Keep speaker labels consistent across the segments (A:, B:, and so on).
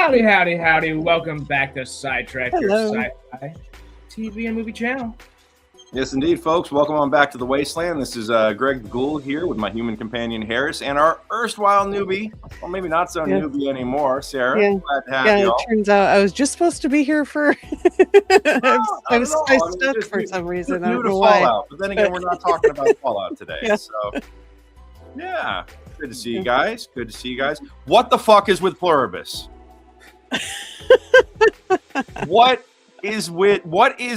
A: Howdy, howdy, howdy. Welcome back to SciTrek, your
B: Hello.
A: sci-fi TV and movie channel.
C: Yes, indeed, folks. Welcome on back to the Wasteland. This is Greg the Ghoul here with my human companion, Harris, and our erstwhile newbie, well, maybe not so newbie anymore, Sarah.
B: Yeah.
C: Glad to have
B: Yeah,
C: you
B: it
C: all.
B: turns out I was just supposed to be here for... I was stuck for some reason. I
C: New
B: don't
C: to
B: know why.
C: Fallout, but then again, we're not talking about Fallout today.
B: Yeah.
C: So, yeah, good to see you guys. Good to see you guys. What the fuck is with PLURIBUS? What is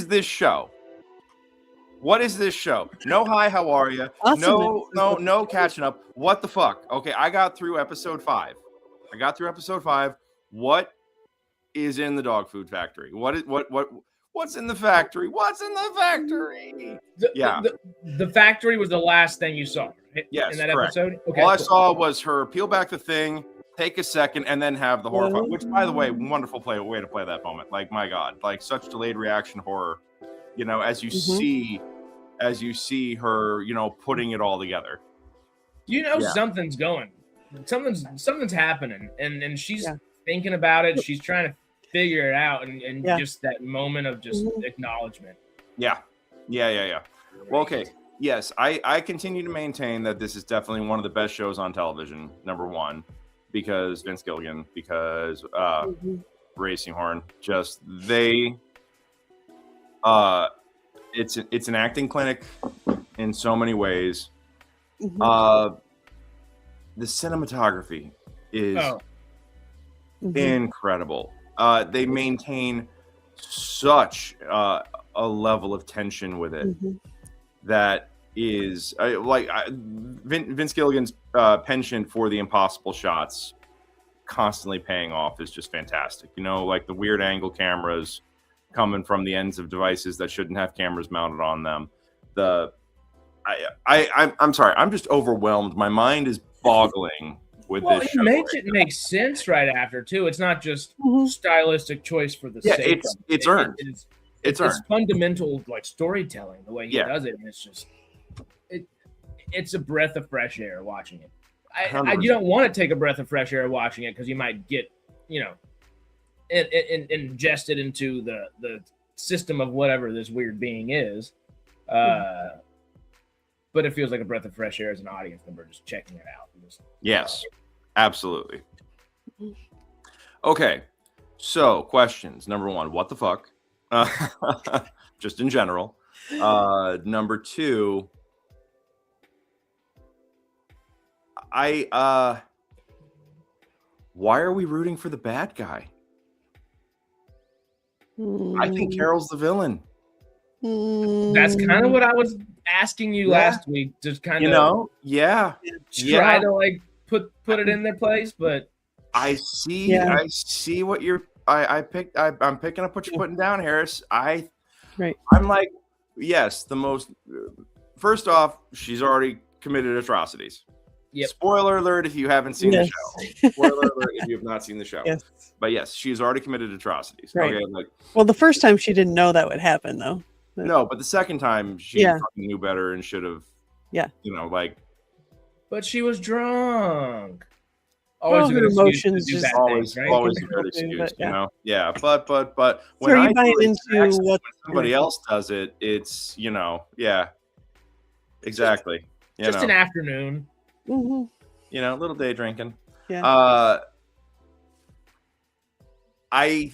C: this show? What is this show? No, hi, how are you?
B: Awesome.
C: No catching up. What the fuck? Okay, I got through episode 5. What is in the dog food factory? What's in the factory? What's in the factory?
A: The factory was the last thing you saw, right?
C: Yes,
A: in that
C: correct.
A: episode. Okay,
C: All I saw was her peel back the thing, take a second, and then have the horror. Which, by the way, wonderful way to play that moment. Like, my God, like such delayed reaction horror. You know, as you see her, you know, putting it all together.
A: You know, something's going. Something's happening, and she's thinking about it. She's trying to figure it out, and just that moment of just acknowledgement. Yeah.
C: Well, okay. Yes, I continue to maintain that this is definitely one of the best shows on television. Number one, because Vince Gilligan, because Racing Horn, just they. It's an acting clinic in so many ways. The cinematography is incredible. They maintain such a level of tension with it that is Vince Gilligan's penchant for the impossible shots constantly paying off is just fantastic. You know, like the weird angle cameras coming from the ends of devices that shouldn't have cameras mounted on them. I'm sorry, I'm just overwhelmed. My mind is boggling with this show.
A: It makes sense right after too. It's not just stylistic choice for the sake.
C: It's earned. It's
A: fundamental like storytelling the way he does it, and it's just it's a breath of fresh air watching it. You don't want to take a breath of fresh air watching it because you might get ingested into the system of whatever this weird being is, but it feels like a breath of fresh air as an audience member just checking it out.
C: Yes, absolutely. Okay, so questions. Number one, what the fuck? Just in general. Number two, why are we rooting for the bad guy? I think Carol's the villain.
A: That's kind of what I was asking you last week. Just kind of, try to like put it in their place. But
C: I see what you're. I'm picking up what you're putting down, Harris. I'm like, yes, the most. First off, she's already committed atrocities. Yep. Spoiler alert if you haven't seen the show. Spoiler alert if you have not seen the show.
B: Yes.
C: But yes, she's already committed atrocities.
B: Right.
C: Okay,
B: well, the first time she didn't know that would happen, though.
C: No, but the second time she fucking knew better and should have. Yeah. You know, like.
A: But she was drunk.
B: Always her emotions
A: just
C: always a good excuse, you know. Yeah, but when
B: I do it into
C: when somebody else does it, it's exactly.
A: Just an afternoon.
C: You know, a little day drinking.
B: Yeah.
C: I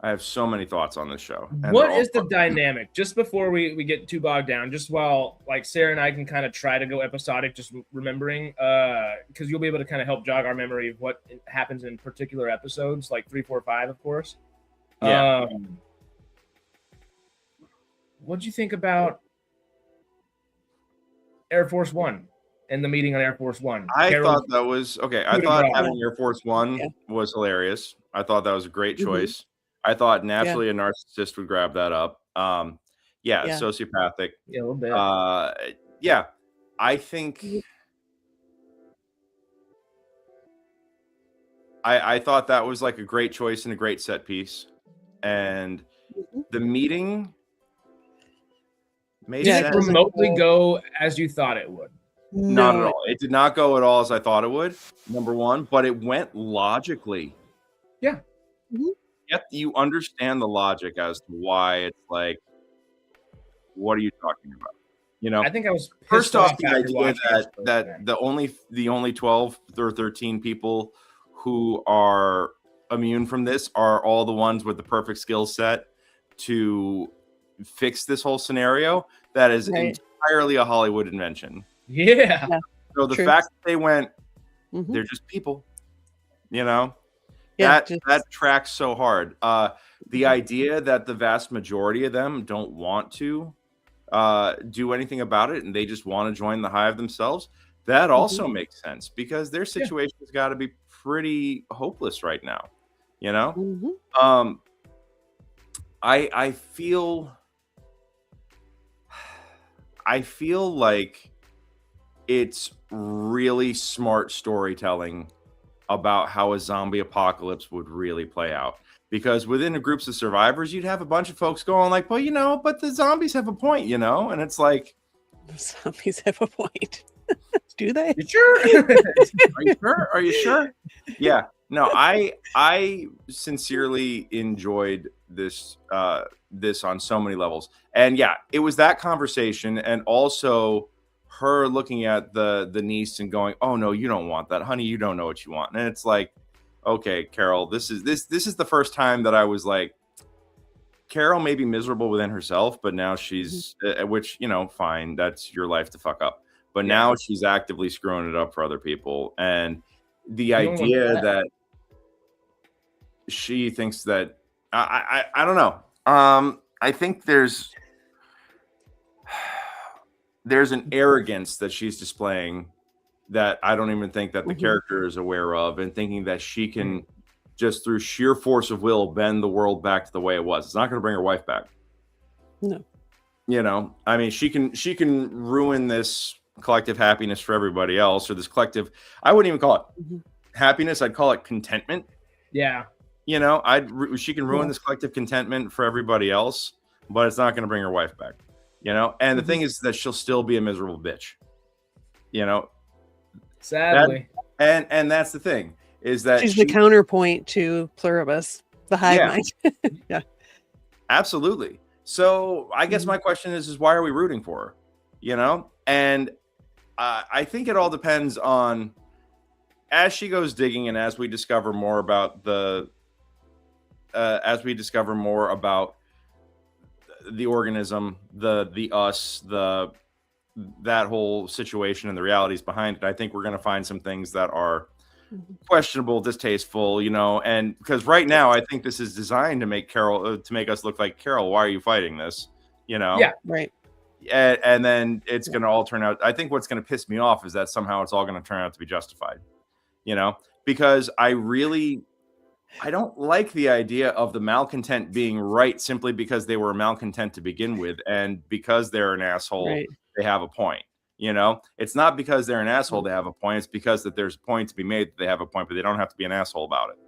C: have so many thoughts on this show.
A: What is the dynamic? Just before we get too bogged down, just while like Sarah and I can kind of try to go episodic, just remembering, because you'll be able to kind of help jog our memory of what happens in particular episodes, like 3, 4, 5, of course. Yeah. What'd you think about Air Force One and the meeting on Air Force One?
C: I thought that was okay. I thought having Air Force One was hilarious. I thought that was a great choice. I thought naturally a narcissist would grab that up. Sociopathic.
A: Yeah, a little bit.
C: I think I thought that was like a great choice and a great set piece. And the meeting made
A: Did it remotely go as you thought it would?
C: Not at all. It did not go at all as I thought it would, number one, but it went logically.
A: Yeah.
C: Yep, you understand the logic as to why it's like, what are you talking about? You know,
A: I think I was
C: first off the
A: after
C: idea
A: watching
C: that the only 12 or 13 people who are immune from this are all the ones with the perfect skill set to fix this whole scenario. That is entirely a Hollywood invention.
A: Yeah.
C: So the fact that they went, they're just people, you know, that tracks so hard. The idea that the vast majority of them don't want to do anything about it and they just want to join the hive themselves, that also makes sense because their situation has got to be pretty hopeless right now, you know. I feel like it's really smart storytelling about how a zombie apocalypse would really play out. Because within the groups of survivors, you'd have a bunch of folks going like, well, you know, but the zombies have a point, you know? And it's like...
B: The zombies have a point. Do they?
C: You sure? Are you sure? Are you sure? Yeah. No, I sincerely enjoyed this this on so many levels. And yeah, it was that conversation and also her looking at the niece and going, oh no, you don't want that, honey, you don't know what you want. And it's like, okay, Carol, this is the first time that I was like, Carol may be miserable within herself, but now she's which, you know, fine, that's your life to fuck up. But now she's actively screwing it up for other people. And the idea that she thinks that I don't know. I think there's an arrogance that she's displaying that I don't even think that the character is aware of, and thinking that she can just through sheer force of will bend the world back to the way it was. It's not going to bring her wife back.
B: No.
C: You know, I mean, she can ruin this collective happiness for everybody else, or this collective, I wouldn't even call it happiness, I'd call it contentment.
A: Yeah.
C: You know, she can ruin this collective contentment for everybody else, but it's not going to bring her wife back. You know, and the thing is that she'll still be a miserable bitch. You know,
A: sadly.
C: And that's the thing, is that
B: she's the counterpoint to Pluribus, the hive mind. Yeah.
C: Absolutely. So I guess my question is why are we rooting for her? You know, and I think it all depends on, as she goes digging and as we discover more about the organism, the us, that whole situation and the realities behind it, I think we're going to find some things that are questionable, distasteful, you know, and because right now I think this is designed to make Carol, to make us look like, Carol, why are you fighting this? You know?
B: Yeah, right.
C: And then it's going to all turn out, I think what's going to piss me off is that somehow it's all going to turn out to be justified, you know, because I don't like the idea of the malcontent being right simply because they were malcontent to begin with. And because they're an asshole, they have a point. You know, it's not because they're an asshole they have a point. It's because that there's a point to be made that they have a point, but they don't have to be an asshole about it.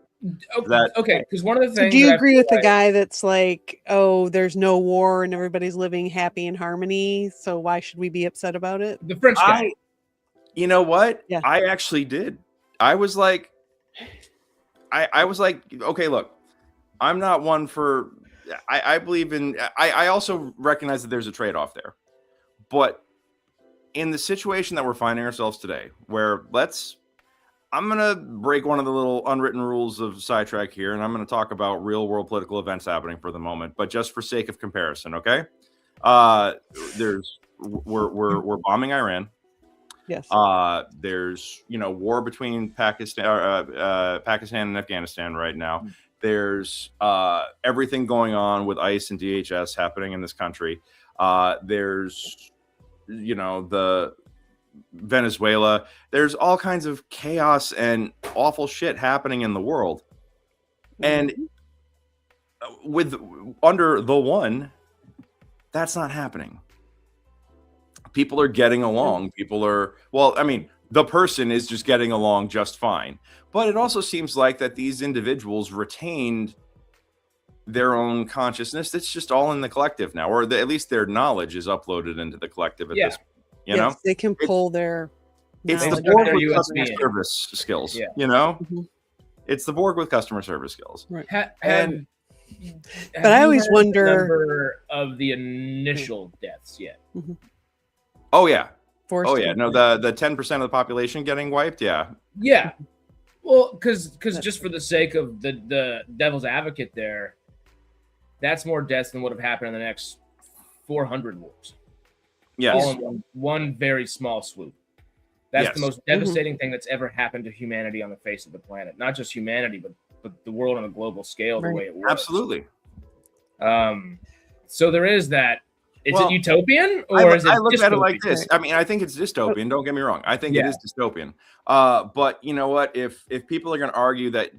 A: Okay, because one of the things.
B: So do you agree with the guy that's like, oh, there's no war and everybody's living happy in harmony, so why should we be upset about it?
A: The French guy.
C: You know what?
B: Yeah.
C: I actually did. I was like, okay, look, I'm not one for. I believe in. I also recognize that there's a trade-off there, but in the situation that we're finding ourselves today, where I'm going to break one of the little unwritten rules of SciTrek here, and I'm going to talk about real world political events happening for the moment, but just for sake of comparison, okay? We're bombing Iran.
B: Yes.
C: There's, you know, war between Pakistan and Afghanistan right now. There's everything going on with ICE and DHS happening in this country. There's, you know, the Venezuela. There's all kinds of chaos and awful shit happening in the world. And under the one, that's not happening. People are getting along. The person is just getting along just fine. But it also seems like that these individuals retained their own consciousness. It's just all in the collective now, or at least their knowledge is uploaded into the collective at this point. You know,
B: they can pull their.
C: It's the
B: knowledge
C: Borg
A: their
C: with
A: USB
C: customer
A: in.
C: service skills.
A: Yeah.
C: You know,
B: Mhm.
C: it's the Borg with customer service skills.
B: Right.
C: And
B: But I always wonder-
A: the number of the initial deaths yet.
C: oh yeah,
B: Forced
C: oh
B: to
C: yeah.
B: go
C: No, the 10% of the population getting wiped. Yeah,
A: Yeah. Well, because just for the sake of the devil's advocate there, that's more deaths than would have happened in the next 400 wars.
C: yes.
A: All in one very small swoop. That's
C: Yes.
A: the most devastating thing that's ever happened to humanity on the face of the planet. Not just humanity, but the world on a global scale, the
B: Right.
A: way it works.
C: Absolutely.
A: So there is that. Is
C: Well,
A: it utopian or is it
C: I look at it like
A: dystopian?
C: this. I mean, I think it's dystopian. Don't get me wrong. I think it
A: Yeah.
C: is dystopian. But you know what? If people are going to argue that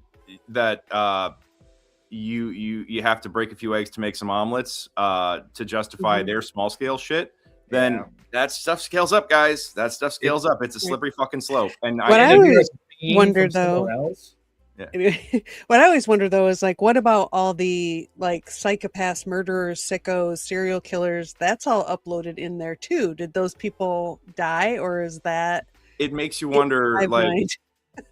C: you have to break a few eggs to make some omelets to justify their small scale shit, then
A: Yeah.
C: that stuff scales up, guys. That stuff scales up. It's a slippery fucking slope. And
B: What I
A: Is there
B: always
A: a theme
B: wonder,
A: from somewhere
B: though-
A: else?
B: What I always wonder though is like, what about all the like psychopaths, murderers, sickos, serial killers? That's all uploaded in there too. Did those people die, or is that
C: it makes you wonder,
B: my
C: like,
B: mind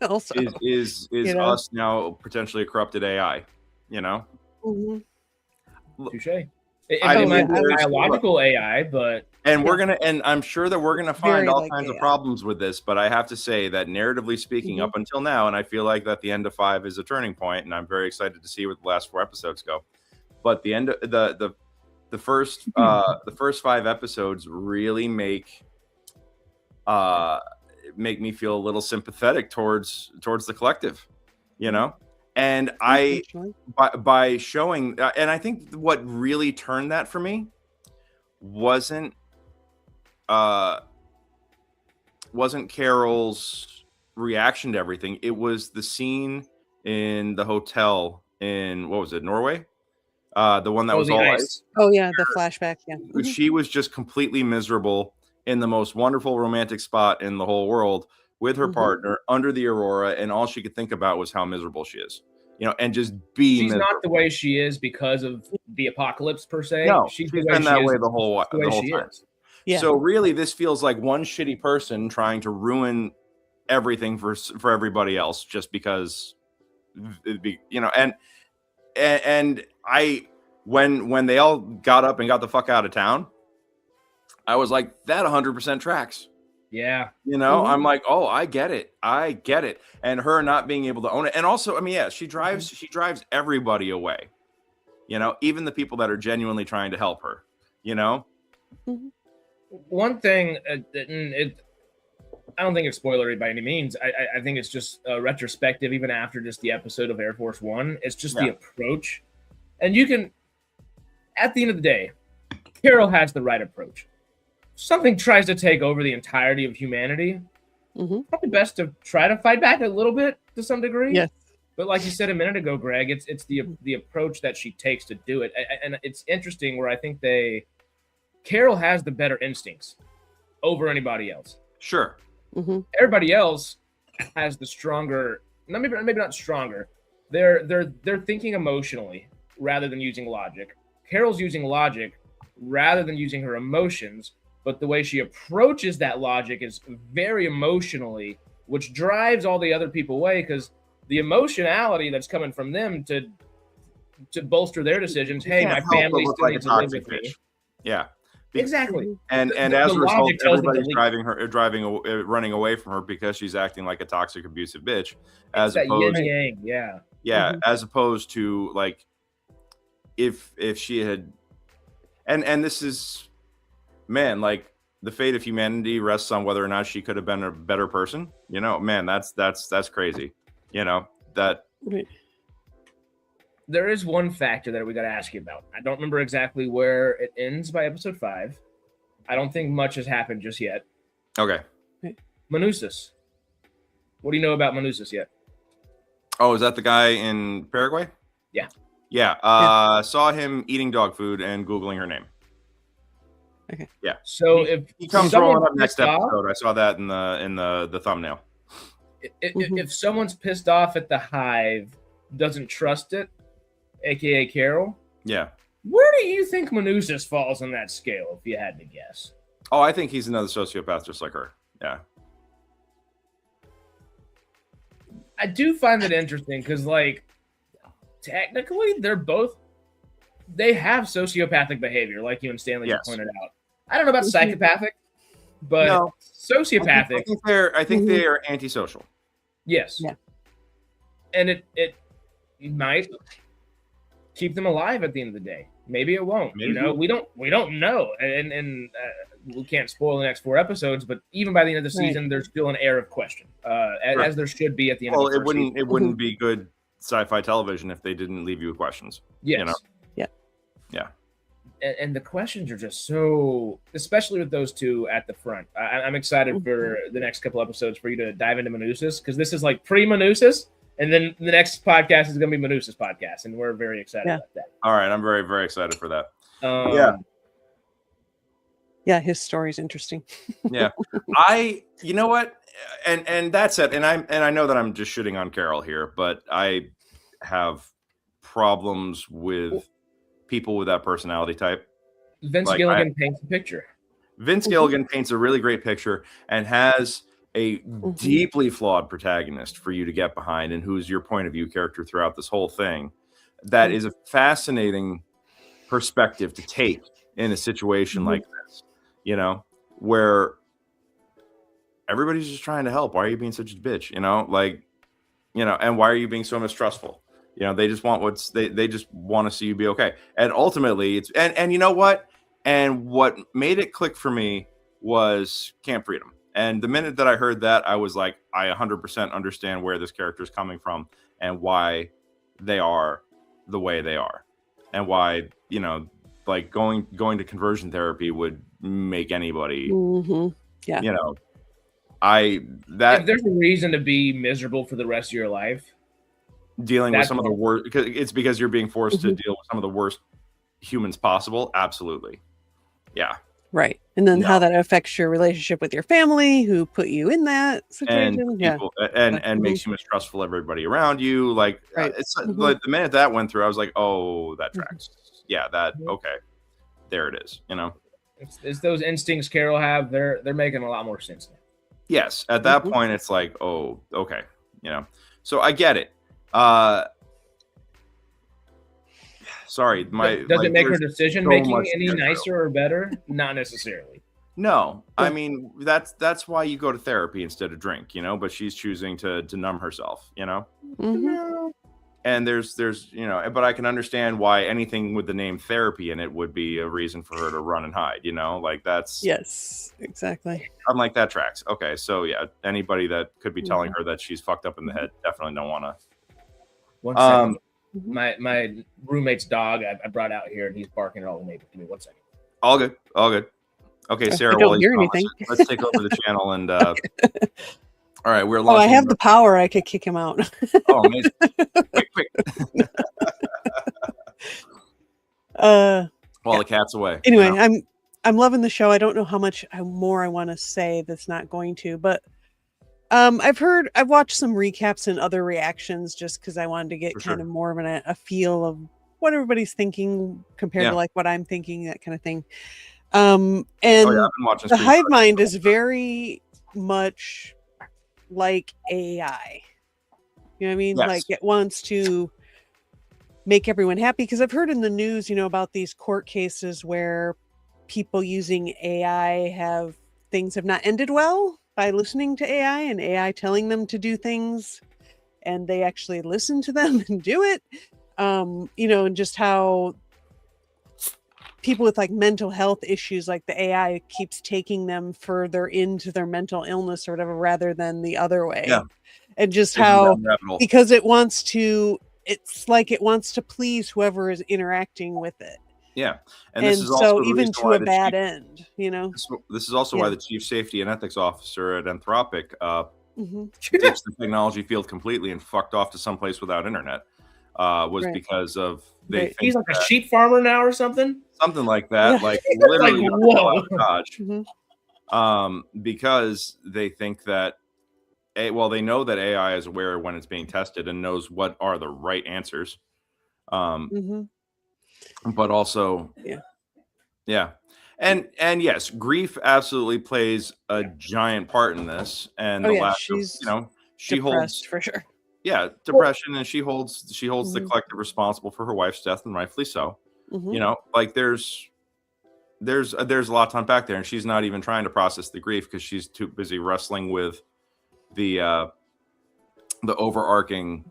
B: also?
C: is
B: you know?
C: us now potentially a corrupted AI? You know.
B: Mhm.
A: Touche. It
C: I
A: might
B: mean,
A: be
C: there's-
A: biological AI, but
C: And and I'm sure that we're gonna find
B: Very
C: all
B: like
C: kinds of
B: AI.
C: problems with this, but I have to say that narratively speaking,
B: Mhm.
C: up until now, and I feel like that the end of 5 is a turning point, and I'm very excited to see where the last 4 episodes go. But the end of the first 5 episodes really make me feel a little sympathetic towards the collective, you know. And
B: Unfortunately.
C: by showing, and I think what really turned that for me wasn't Carol's reaction to everything. It was the scene in the hotel in, what was it, Norway? The one that was
A: the
C: all
A: ice.
C: ice.
B: Oh yeah, the flashback. Yeah. Mhm.
C: She was just completely miserable in the most wonderful romantic spot in the whole world with her
B: Mhm.
C: partner under the aurora, and all she could think about was how miserable she is, you know, and just be
A: She's
C: miserable.
A: not the way she is because of the apocalypse per se.
C: No,
A: she's
C: she's
A: the way
C: been
A: she
C: that
A: is
C: way the whole
A: she
C: time.
A: is.
B: Yeah.
C: So really, this feels like one shitty person trying to ruin everything for everybody else just because, you know. And I, when they all got up and got the fuck out of town, I was like, that 100% tracks.
A: Yeah.
C: You know,
B: Mhm.
C: I'm like, oh, I get it. And her not being able to own it. And also, I mean, yeah, she drives everybody away. You know, even the people that are genuinely trying to help her, you know?
A: One thing, I don't think it's spoilery by any means. I think it's just retrospective, even after just the episode of Air Force One. It's just the approach. And you can, at the end of the day, Carol has the right approach. Something tries to take over the entirety of humanity.
B: Mhm.
A: Probably best to try to fight back a little bit to some degree.
B: Yes.
A: But like you said a minute ago, Greg, it's the approach that she takes to do it. And it's interesting where I think Carol has the better instincts over anybody else.
C: Sure.
B: Mhm.
A: Everybody else has the stronger, maybe not stronger. They're thinking emotionally rather than using logic. Carol's using logic rather than using her emotions, but the way she approaches that logic is very emotionally, which drives all the other people away because the emotionality that's coming from them to bolster their decisions. Hey, my family still needs to live with me.
C: Yeah.
A: Exactly.
C: And
A: The
C: as a result,
A: logic tells them to
C: everybody's running away from her because she's acting like a toxic, abusive bitch, as
A: that
C: opposed,
A: yin yang, yeah.
C: yeah, as opposed to like if she had, and this is, man, like the fate of humanity rests on whether or not she could have been a better person. You know, man, that's crazy. You know that.
B: Right.
A: There is one factor that we got to ask you about. I don't remember exactly where it ends by episode 5. I don't think much has happened just yet.
C: Okay.
A: Manusis. What do you know about Manusis yet?
C: Oh, is that the guy in Paraguay?
A: Yeah.
C: Yeah. Saw him eating dog food and Googling her name.
B: Okay.
C: Yeah.
A: So if
C: He comes
A: someone's
C: rolling up next
A: pissed off-
C: episode. I saw that in the thumbnail.
A: if someone's pissed off at the hive, doesn't trust it, aka Carol,
C: Yeah.
A: where do you think Manusis falls on that scale? If you had to guess,
C: Oh, I think he's another sociopath just like her. Yeah.
A: I do find it interesting because, like, technically, they have sociopathic behavior, like you and Stanley
C: Yes.
A: pointed out. I don't know about psychopathic, but
C: No.
A: sociopathic.
C: I think they are antisocial.
A: Yes.
B: Yeah.
A: And it might keep them alive at the end of the day. Maybe it won't.
C: Maybe.
A: You know, we don't know, and we can't spoil the next 4 episodes. But even by the end of the season, there's still an air of question, as there should be at the end.
C: Well,
A: of the
C: it wouldn't. It wouldn't be good sci-fi television if they didn't leave you with questions.
A: Yes.
C: You know?
B: Yeah.
A: And the questions are just so, especially with those two at the front. I'm excited for the next couple episodes for you to dive into Manusis, because this is like pre-Manusis, and then the next podcast is going to be Manusis podcast, and we're very excited about that.
C: All right, I'm very, very excited for that.
B: Yeah, his story's interesting.
C: Yeah, you know what, and that's it. And I know that I'm just shitting on Carol here, but I have problems with people with that personality type.
A: Vince Gilligan paints a picture.
C: Vince Gilligan paints a really great picture and has a deeply flawed protagonist for you to get behind, and who's your point of view character throughout this whole thing. That is a fascinating perspective to take in a situation like this, you know, where everybody's just trying to help. Why are you being such a bitch? You know, like, you know, and why are you being so mistrustful? You know, they just want they just want to see you be okay. And ultimately it's, and you know what? And what made it click for me was Camp Freedom. And the minute that I heard that, I was like, I 100% understand where this character is coming from and why they are the way they are, and why, you know, like going to conversion therapy would make anybody, you know, if
A: there's a reason to be miserable for the rest of your life,
C: dealing with some of the worst, because you're being forced to deal with some of the worst humans possible. Absolutely. Yeah.
B: Right. And then how that affects your relationship with your family, who put you in that situation.
C: And people, and makes you mistrustful of everybody around you. Like, it's like the minute that went through, I was like, oh, that tracks. Yeah, that, okay. There it is, you know?
A: It's those instincts Carol have. They're making a lot more sense now.
C: Yes. At that point, it's like, oh, okay. You know? So I get it. Sorry,
A: does it make her decision making any nicer or better? Not necessarily.
C: No, I mean that's why you go to therapy instead of drink, you know. But she's choosing to numb herself, you know. And there's you know, but I can understand why anything with the name therapy in it would be a reason for her to run and hide, you know. Like that's
B: exactly.
C: I'm like, that tracks. Okay, so yeah, anybody that could be telling her that she's fucked up in the head definitely don't want to.
A: One second. My roommate's dog I brought out here, and he's barking at all the neighbors. Give me 1 second.
C: All good. Okay, Sarah.
B: I don't hear anything.
C: Let's take over the channel and. All right, we're.
B: Oh, I have the power. I could kick him out.
C: Oh, amazing! Quick. While the cat's away.
B: Anyway,
C: you know?
B: I'm loving the show. I don't know how much more I want to say that's not going to, but. I've watched some recaps and other reactions just because I wanted to get kind of more of a feel of what everybody's thinking compared to like what I'm thinking, that kind of thing. And the hive mind is very much like AI. You know what I mean? Yes. Like it wants to make everyone happy, because I've heard in the news, you know, about these court cases where people using AI things have not ended well by listening to AI and AI telling them to do things, and they actually listen to them and do it. You know, and just how people with like mental health issues, like the AI keeps taking them further into their mental illness or whatever, rather than the other way. Yeah. And just how, because it's like it wants to please whoever is interacting with it.
C: Yeah,
B: and this is also so even to a bad end, you know.
C: This is also why the chief safety and ethics officer at Anthropic ditched the technology field completely and fucked off to someplace without internet. Because of
A: he's like a sheep farmer now or something.
C: Something like that, like literally. Whoa. Because they think that, they know that AI is aware when it's being tested and knows what are the right answers. But also, And yes, grief absolutely plays a giant part in this. And
B: she's
C: she
B: depressed
C: holds
B: for sure.
C: Yeah, depression, and she holds the
B: Mhm.
C: collective responsible for her wife's death, and rightfully so.
B: Mhm.
C: Like there's a lot to unpack there, and she's not even trying to process the grief because she's too busy wrestling with the overarching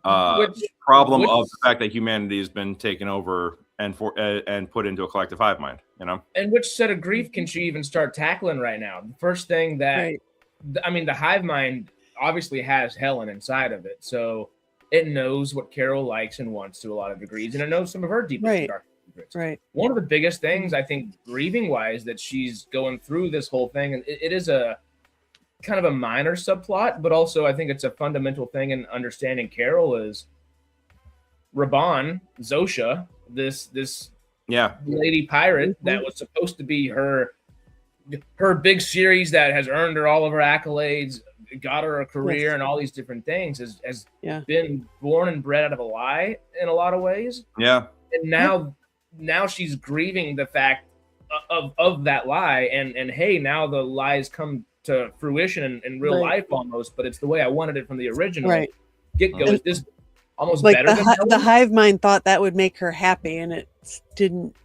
C: problem of the fact that humanity has been taken over and put into a collective hive mind.
A: And which set of grief can she even start tackling right now? The first thing that the hive mind obviously has Helen inside of it, so it knows what Carol likes and wants to a lot of degrees, and it knows some of her deepest and darkest secrets.
B: Right.
A: One of the biggest things I think, grieving wise, that she's going through this whole thing, and it is a kind of a minor subplot, but also I think it's a fundamental thing in understanding Carol is Raban, Zosha, this lady pirate that was supposed to be her big series that has earned her all of her accolades, got her a career and all these different things, has been born and bred out of a lie in a lot of ways.
C: Yeah.
A: And now she's grieving the fact of that lie, and hey, now the lies come to fruition in real life almost, but it's the way I wanted it from the original get-go. Is this almost
B: like
A: better than
B: the hive mind thought that would make her happy, and it didn't.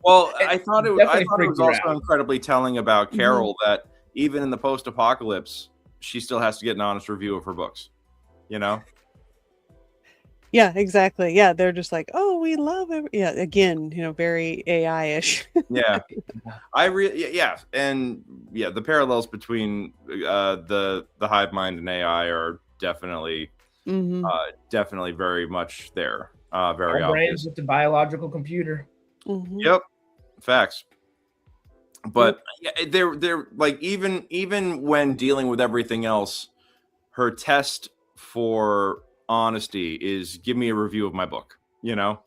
C: Well, I thought it was also incredibly telling about Carol that even in the post-apocalypse, she still has to get an honest review of her books.
B: Yeah, exactly. Yeah, they're just like, oh, we love it. Yeah, again, very AI-ish.
C: Yeah, and the parallels between the hive mind and AI are definitely very much there. Very
A: Our
C: obvious.
A: brains with the biological computer.
C: Yep, facts. But they're like even when dealing with everything else, her test for honesty is give me a review of my book. Yeah.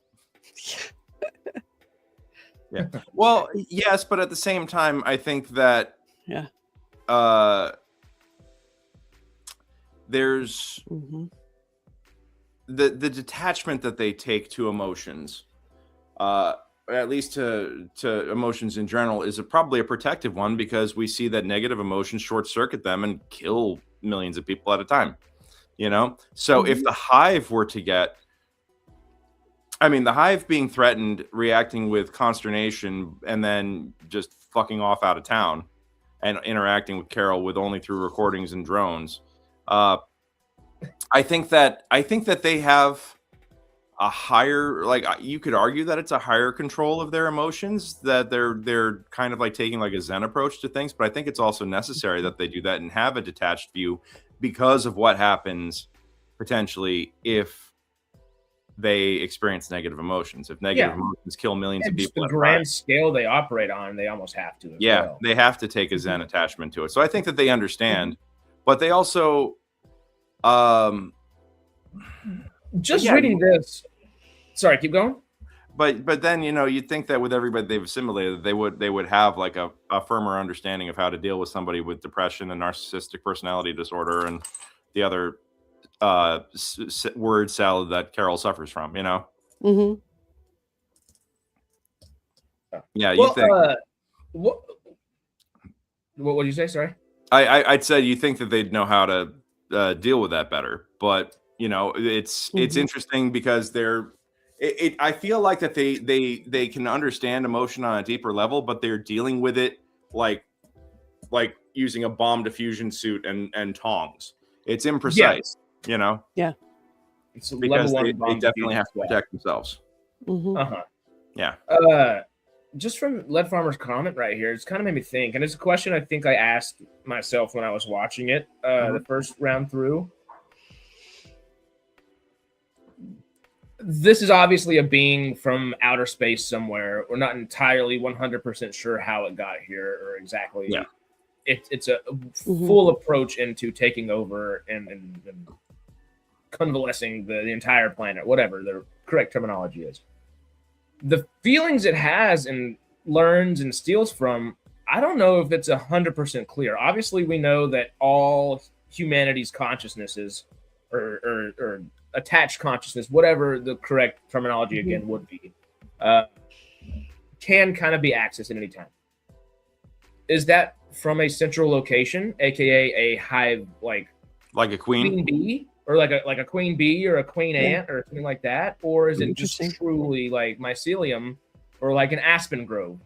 C: Well, yes, but at the same time, I think that there's the detachment that they take to emotions, at least to emotions in general, is probably a protective one, because we see that negative emotions short circuit them and kill millions of people at a time. So if the hive were to get, the hive being threatened, reacting with consternation, and then just fucking off out of town and interacting with Carol with only through recordings and drones. I think that they have a higher, like, you could argue that it's a higher control of their emotions, that they're kind of like taking like a Zen approach to things. But I think it's also necessary that they do that and have a detached view, because of what happens potentially if they experience negative emotions. If negative emotions kill millions of people,
A: the grand scale they operate on, they almost have to.
C: They have to take a Zen attachment to it. So I think that they understand, but they also,
A: reading this. Sorry, keep going.
C: But then you'd think that with everybody they've assimilated, they would have like a firmer understanding of how to deal with somebody with depression and narcissistic personality disorder and the other word salad that Carol suffers from. Yeah, you think.
A: What did you say? Sorry.
C: I'd say you think that they'd know how to deal with that better, but it's interesting because I feel like that they can understand emotion on a deeper level, but they're dealing with it like using a bomb diffusion suit and tongs. It's imprecise,
A: Yeah.
C: It's because they definitely have to protect themselves. Yeah.
A: Just from Lead Farmer's comment right here, it's kind of made me think, and it's a question I think I asked myself when I was watching it the first round through. This is obviously a being from outer space somewhere. We're not entirely 100% sure how it got here or exactly.
C: Yeah.
A: It's a full approach into taking over and convalescing the entire planet, whatever the correct terminology is. The feelings it has and learns and steals from, I don't know if it's 100% clear. Obviously, we know that all humanity's consciousnesses or attached consciousness, whatever the correct terminology again would be, can kind of be accessed at any time. Is that from a central location, aka a hive, like
C: a queen
A: bee, or like a queen bee or a queen ant or something like that, or is it just truly like mycelium or like an aspen grove,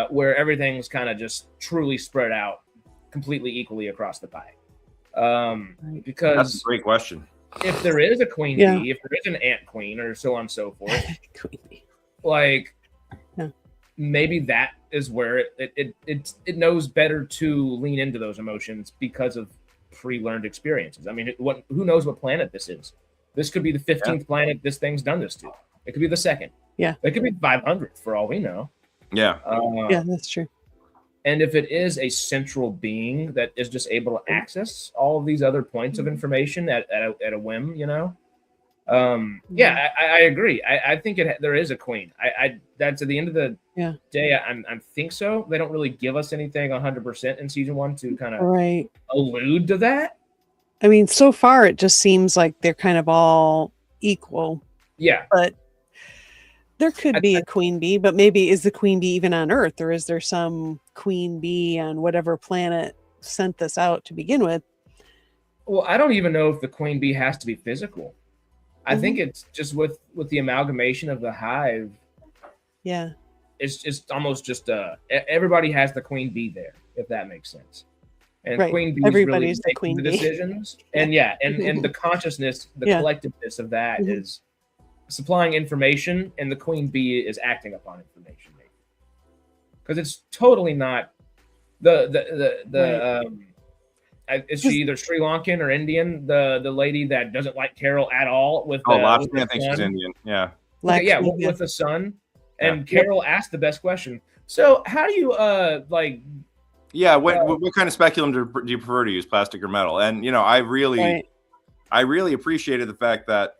A: where everything's kind of just truly spread out completely equally across the pie? Because
C: that's a great question.
A: If there is a queen bee, if there is an ant queen, or so on and so forth, like maybe that is where it knows better to lean into those emotions because of pre-learned experiences. I mean, who knows what planet this is? This could be the 15th planet this thing's done this to. It could be the second.
B: Yeah.
A: It could be 500 for all we know.
C: Yeah.
B: Yeah, that's true.
A: And if it is a central being that is just able to access all of these other points of information at a whim, you know, I agree. I think there is a queen. That's at the end of the day. I think so. They don't really give us anything 100% in season 1 to kind of allude to that.
B: I mean, so far it just seems like they're kind of all equal.
A: Yeah,
B: but there could be a queen bee, but maybe is the queen bee even on Earth, or is there some queen bee on whatever planet sent this out to begin with?
A: Well, I don't even know if the queen bee has to be physical. I think it's just with the amalgamation of the hive.
B: Yeah.
A: It's almost just everybody has the queen bee there, if that makes sense. And queen bees
B: everybody's
A: really
B: the queen
A: the
B: bee.
A: Decisions. And and the consciousness, the collectiveness of that is supplying information, and the queen bee is acting upon information, maybe. Because it's totally not is she either Sri Lankan or Indian? The lady that doesn't like Carol at all with
C: Lakshmi, I think she's Indian. Yeah.
A: With the son. And Carol asked the best question. So how do you like?
C: Yeah, what kind of speculum do you prefer to use, plastic or metal? And you know, I really appreciated the fact that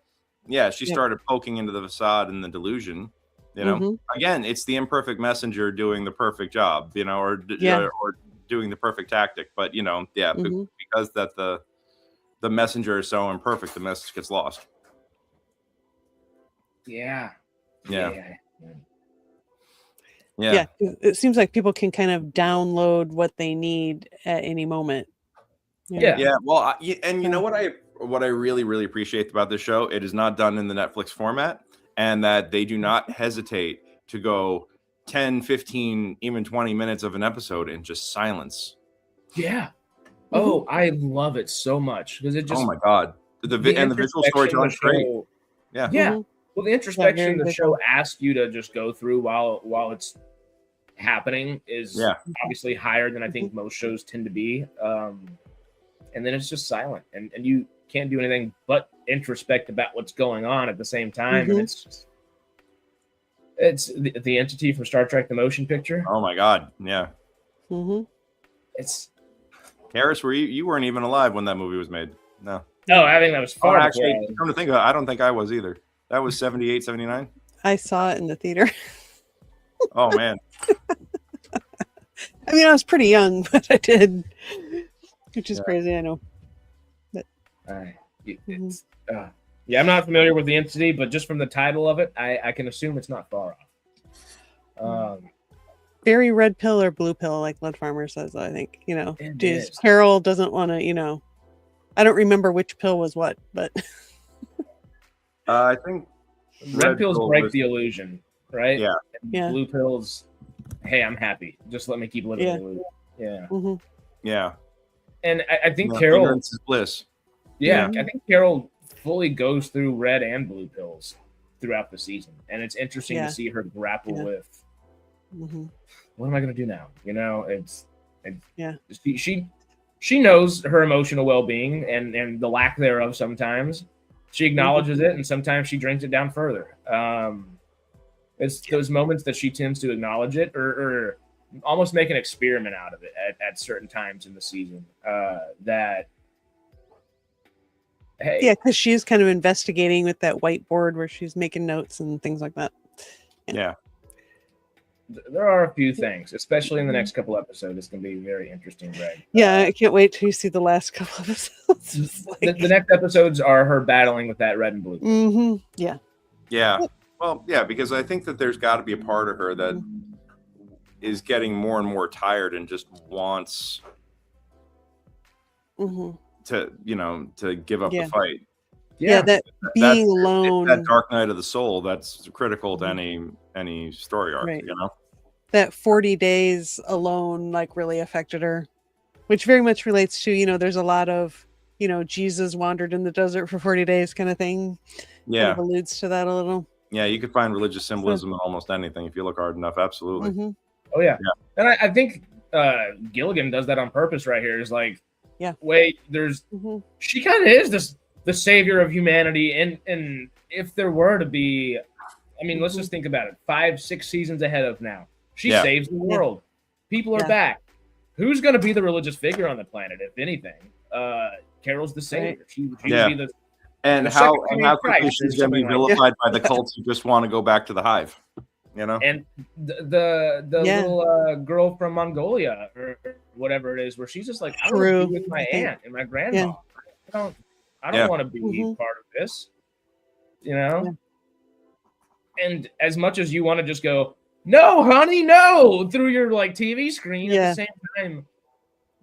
C: she started poking into the facade and the delusion. You know, again, it's the imperfect messenger doing the perfect job. You know, or doing the perfect tactic. But you know, because that the messenger is so imperfect, the message gets lost.
A: Yeah.
B: It seems like people can kind of download what they need at any moment.
C: Well, and you know what I really appreciate about this show, it is not done in the Netflix format, and that they do not hesitate to go 10, 15, even 20 minutes of an episode in just silence.
A: Yeah. Oh, I love it so much because it just,
C: oh my God, the visual storytelling is great.
A: Yeah. Well, the introspection the show asks you to just go through while it's happening is obviously higher than I think most shows tend to be. And then it's just silent, and you can't do anything but introspect about what's going on at the same time. And it's the entity from Star Trek: The Motion Picture.
C: Oh my God, yeah.
A: It's
C: Harris, you weren't even alive when that movie was made. No,
A: I think that was far.
C: Actually, come to think of it, I don't think I was either. That was 78, 79.
B: I saw it in the theater.
C: Oh man.
B: I mean, I was pretty young, but I did, which is crazy. I know. But
A: I'm not familiar with the entity, but just from the title of it, I can assume it's not far off.
B: Very red pill or blue pill, like Lead Farmer says. I think Carol doesn't want to. You know, I don't remember which pill was what, but.
C: I think
A: red pills break the illusion, right?
C: Yeah.
A: And blue pills, hey, I'm happy. Just let me keep living the illusion. Yeah.
C: Yeah.
A: And I think Carol
C: ignorance is bliss.
A: Yeah, I think Carol fully goes through red and blue pills throughout the season, and it's interesting to see her grapple with what am I going to do now? You know, she knows her emotional well-being and the lack thereof sometimes. She acknowledges it, and sometimes she drinks it down further. It's those moments that she tends to acknowledge it or almost make an experiment out of it at certain times in the season.
B: Because she's kind of investigating with that whiteboard where she's making notes and things like that.
C: Yeah.
A: There are a few things, especially in the next couple episodes. It's going to be very interesting, Greg.
B: Yeah, I can't wait till you see the last couple of episodes.
A: The next episodes are her battling with that red and blue.
C: Yeah. Well, Well, yeah, because I think that there's got to be a part of her that is getting more and more tired and just wants to, to give up the fight.
B: Yeah, that being alone,
C: that dark night of the soul, that's critical to any story arc,
B: right.
C: That
B: 40 days alone like really affected her, which very much relates to, there's a lot of, Jesus wandered in the desert for 40 days kind of thing.
C: Yeah.
B: Kind of alludes to that a little.
C: Yeah, you could find religious symbolism in almost anything if you look hard enough. Absolutely.
A: Oh, yeah. And I think Gilligan does that on purpose right here. Is like, wait, she kind of is the savior of humanity. And if there were to be, I mean, let's just think about it. 5-6 seasons ahead of now. She saves the world. People are back. Who's going to be the religious figure on the planet, if anything? Carol's the savior. Right. She would be the...
C: And how quickly she's going to be vilified by the cults who just want to go back to the hive, And
A: the little girl from Mongolia or whatever it is, where she's just like, I want to be with my aunt and my grandma. I don't want to be part of this, And as much as you want to just go, no, honey, no, through your TV screen, at the same time,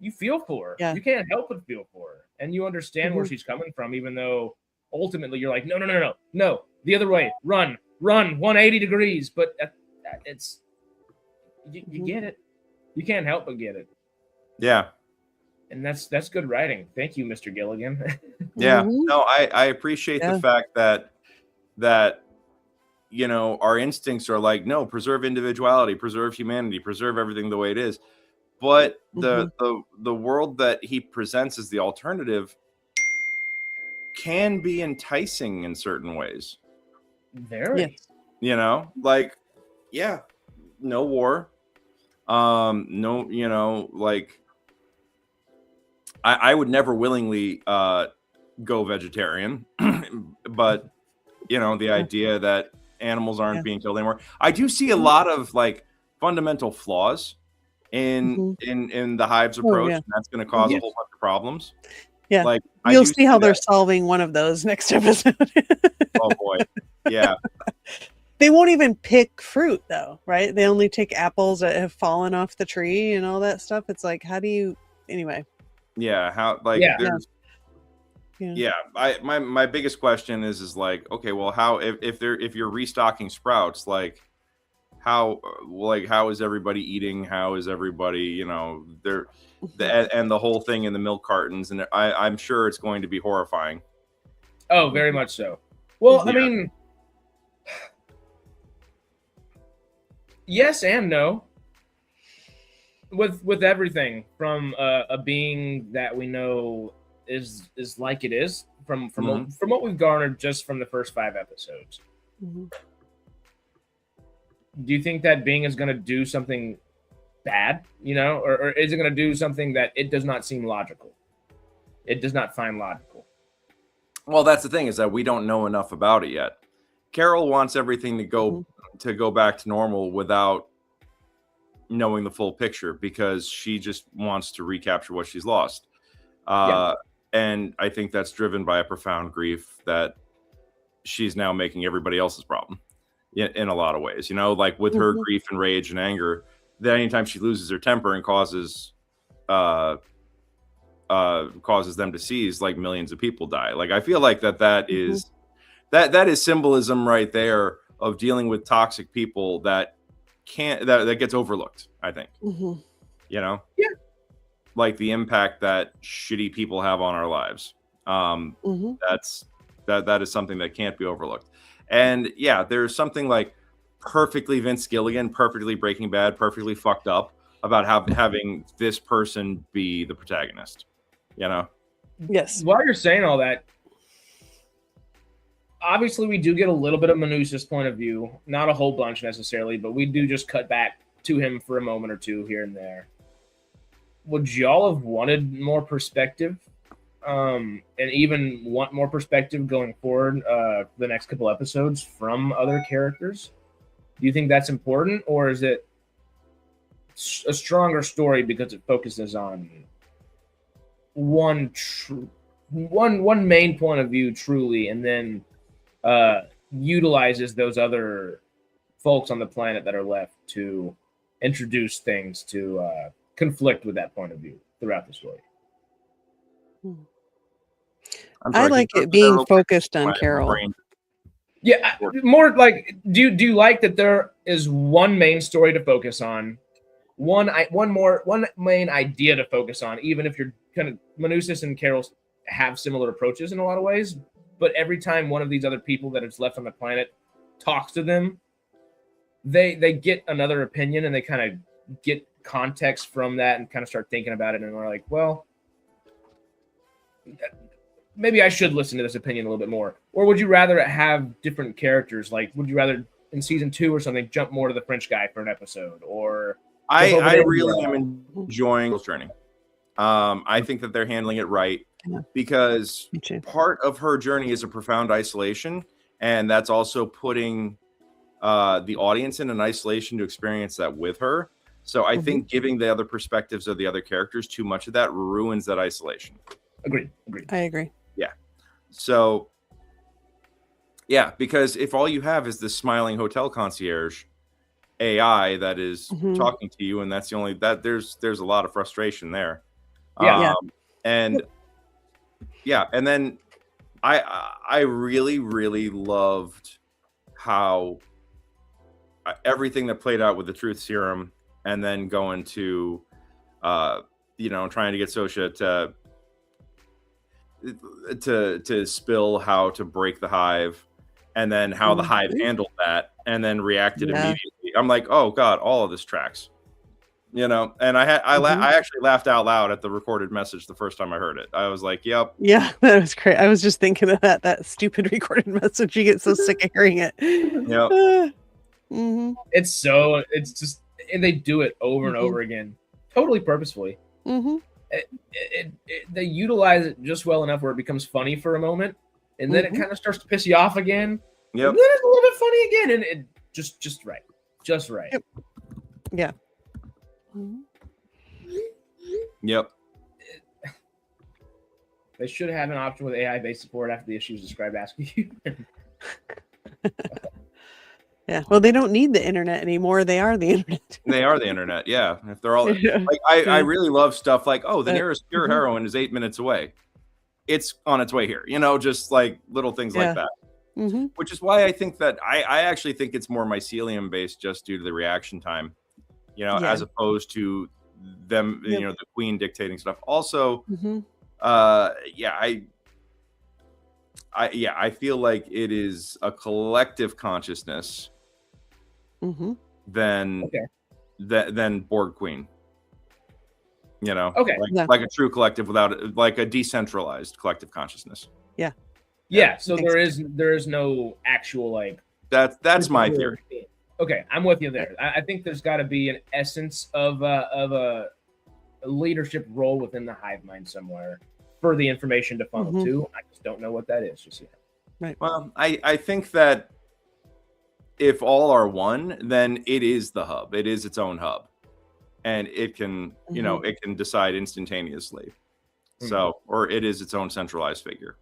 A: you feel for her. You can't help but feel for her, and you understand where she's coming from, even though. Ultimately, you're like, no, the other way, run 180 degrees. But it's you get it. You can't help but get it.
C: Yeah,
A: and that's good writing. Thank you, Mr. Gilligan.
C: Yeah, no, I appreciate the fact that our instincts are like, no, preserve individuality, preserve humanity, preserve everything the way it is. But the world that he presents as the alternative can be enticing in certain ways.
A: Very.
C: No war. I would never willingly go vegetarian, but the idea that animals aren't being killed anymore. I do see a lot of fundamental flaws in the hive's approach, and that's going to cause a whole bunch of problems.
B: Yeah, you'll see how they're solving one of those next episode.
C: Oh boy, yeah.
B: They won't even pick fruit though, right? They only take apples that have fallen off the tree and all that stuff. It's like, how do you? Anyway.
C: Yeah. How? My biggest question is okay, well, how if you're restocking sprouts, how is everybody eating? How is everybody, and the whole thing in the milk cartons, and I'm sure it's going to be horrifying.
A: Oh, very much so. Well, I mean, yes and no. With everything from a being that we know is like it is from what we've garnered just from the first 5 episodes. Do you think that being is going to do something bad, or is it going to do something that it does not seem logical? It does not find logical.
C: Well, that's the thing, is that we don't know enough about it yet. Carol wants everything to go back to normal without knowing the full picture, because she just wants to recapture what she's lost. And I think that's driven by a profound grief that she's now making everybody else's problem. In a lot of ways, with her grief and rage and anger, that anytime she loses her temper and causes them to seize, millions of people die. I feel like that is symbolism right there of dealing with toxic people that gets overlooked, I think. The impact that shitty people have on our lives. That is something that can't be overlooked. And there's something perfectly Vince Gilligan, perfectly Breaking Bad, perfectly fucked up about having this person be the protagonist.
B: Yes.
A: While you're saying all that, obviously we do get a little bit of Manusa's point of view, not a whole bunch necessarily, but we do just cut back to him for a moment or two here and there. Would y'all have wanted more perspective? And even want more perspective going forward the next couple episodes from other characters? Do you think that's important, or is it a stronger story because it focuses on one main point of view truly, and then utilizes those other folks on the planet that are left to introduce things to conflict with that point of view throughout the story.
B: I like it being focused on Carol.
A: Yeah, more like, do you like that there is one main story to focus on, one main idea to focus on, even if you're kind of Manusis and Carol have similar approaches in a lot of ways, but every time one of these other people that is left on the planet talks to them, they get another opinion and they kind of get context from that and kind of start thinking about it, and they're like, well, maybe I should listen to this opinion a little bit more. Or would you rather have different characters? Like, would you rather in season 2 or something jump more to the French guy for an episode? Or
C: I really am enjoying this journey. I think that they're handling it right, because part of her journey is a profound isolation, and that's also putting the audience in an isolation to experience that with her. So I think giving the other perspectives of the other characters too much of that ruins that isolation.
A: Agreed.
B: I agree.
C: Yeah. So, yeah, because if all you have is this smiling hotel concierge AI that is talking to you, and that's the only that there's a lot of frustration there. And then I really, really loved how everything that played out with the truth serum, and then going to trying to get Sosha to spill how to break the hive, and then how the hive handled that and then reacted immediately. I'm like, oh god, all of this tracks, and I actually laughed out loud at the recorded message the first time I heard it. I was like, yep,
B: yeah, that was great. I was just thinking of that stupid recorded message. You get so sick of hearing it.
C: Yep.
A: It's just, and they do it over and over again, totally purposefully. They utilize it just well enough where it becomes funny for a moment, and then it kind of starts to piss you off again.
C: Yep.
A: And then it's a little bit funny again, and it just right. Yep.
B: Yeah.
C: Yep.
A: They should have an option with AI-based support after the issues described asking you.
B: Yeah. Well, they don't need the internet anymore. They are the internet.
C: They are the internet. Yeah. If they're all like, I really love stuff like, oh, the nearest pure heroine is 8 minutes away. It's on its way here. Just like little things like that. Which is why I think that I actually think it's more mycelium based, just due to the reaction time, as opposed to them, the queen dictating stuff. Also, I feel like it is a collective consciousness than Borg Queen. Like a true collective without, like a decentralized collective consciousness.
A: Yeah. So there is no actual like.
C: That's my theory.
A: Okay, I'm with you there. I think there's got to be an essence of a leadership role within the hive mind somewhere for the information to funnel to. I just don't know what that is just yet.
B: Right.
C: Well, I think that if all are one, then it is the hub. It is its own hub, and it can, it can decide instantaneously. So, or it is its own centralized figure.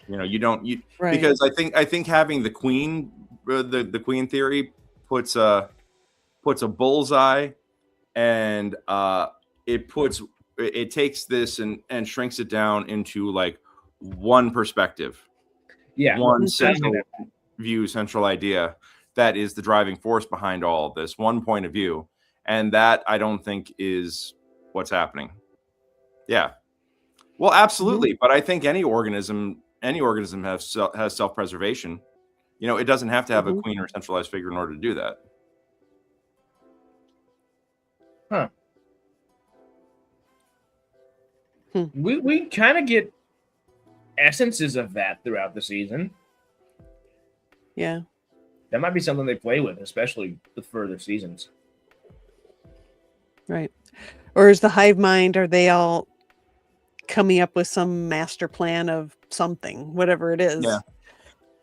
C: Because I think having the queen, the queen theory puts a bullseye, and it takes this and shrinks it down into like one perspective. Yeah. One central view, central idea that is the driving force behind all of this, one point of view. And that I don't think is what's happening. Yeah. Well, absolutely. But I think any organism has self-preservation. It doesn't have to have a queen or centralized figure in order to do that.
A: Huh. We kind of get essences of that throughout the season.
B: Yeah.
A: That might be something they play with, especially with further seasons.
B: Right. Or is the hive mind, are they all coming up with some master plan of something, whatever it is?
C: Yeah.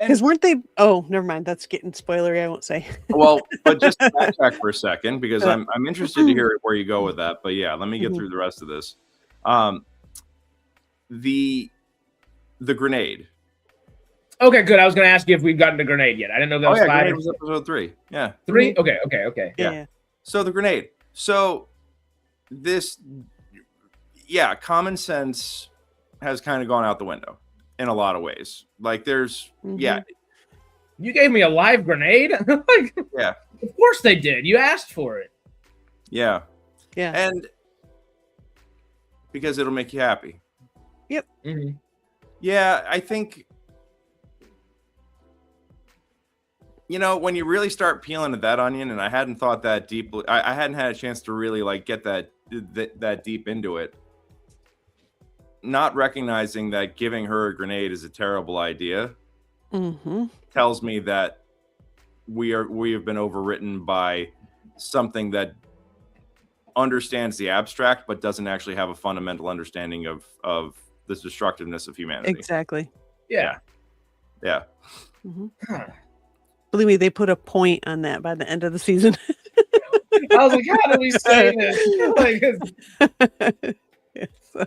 B: Because weren't they? Oh, never mind. That's getting spoilery. I won't say.
C: Well, but just backtrack for a second, because I'm interested to hear where you go with that. But yeah, let me get through the rest of this. The grenade.
A: Okay, good. I was going to ask you if we've gotten the grenade yet. I didn't know if that was 5.
C: Grenade was episode 3. Yeah.
A: 3? Okay.
B: Yeah.
C: So the grenade. So this, common sense has kind of gone out the window in a lot of ways. Like there's,
A: You gave me a live grenade?
C: Yeah.
A: Of course they did. You asked for it.
C: Yeah.
B: Yeah.
C: And because it'll make you happy.
B: Yep.
A: Mm-hmm.
C: Yeah, I think, when you really start peeling at that onion, and I hadn't thought that deeply, I hadn't had a chance to really like get that deep into it. Not recognizing that giving her a grenade is a terrible idea tells me that we have been overwritten by something that understands the abstract but doesn't actually have a fundamental understanding of the destructiveness of humanity.
B: Exactly.
A: Yeah.
B: Believe me, they put a point on that by the end of the season.
A: I was like, how do we say this?
C: Okay. So,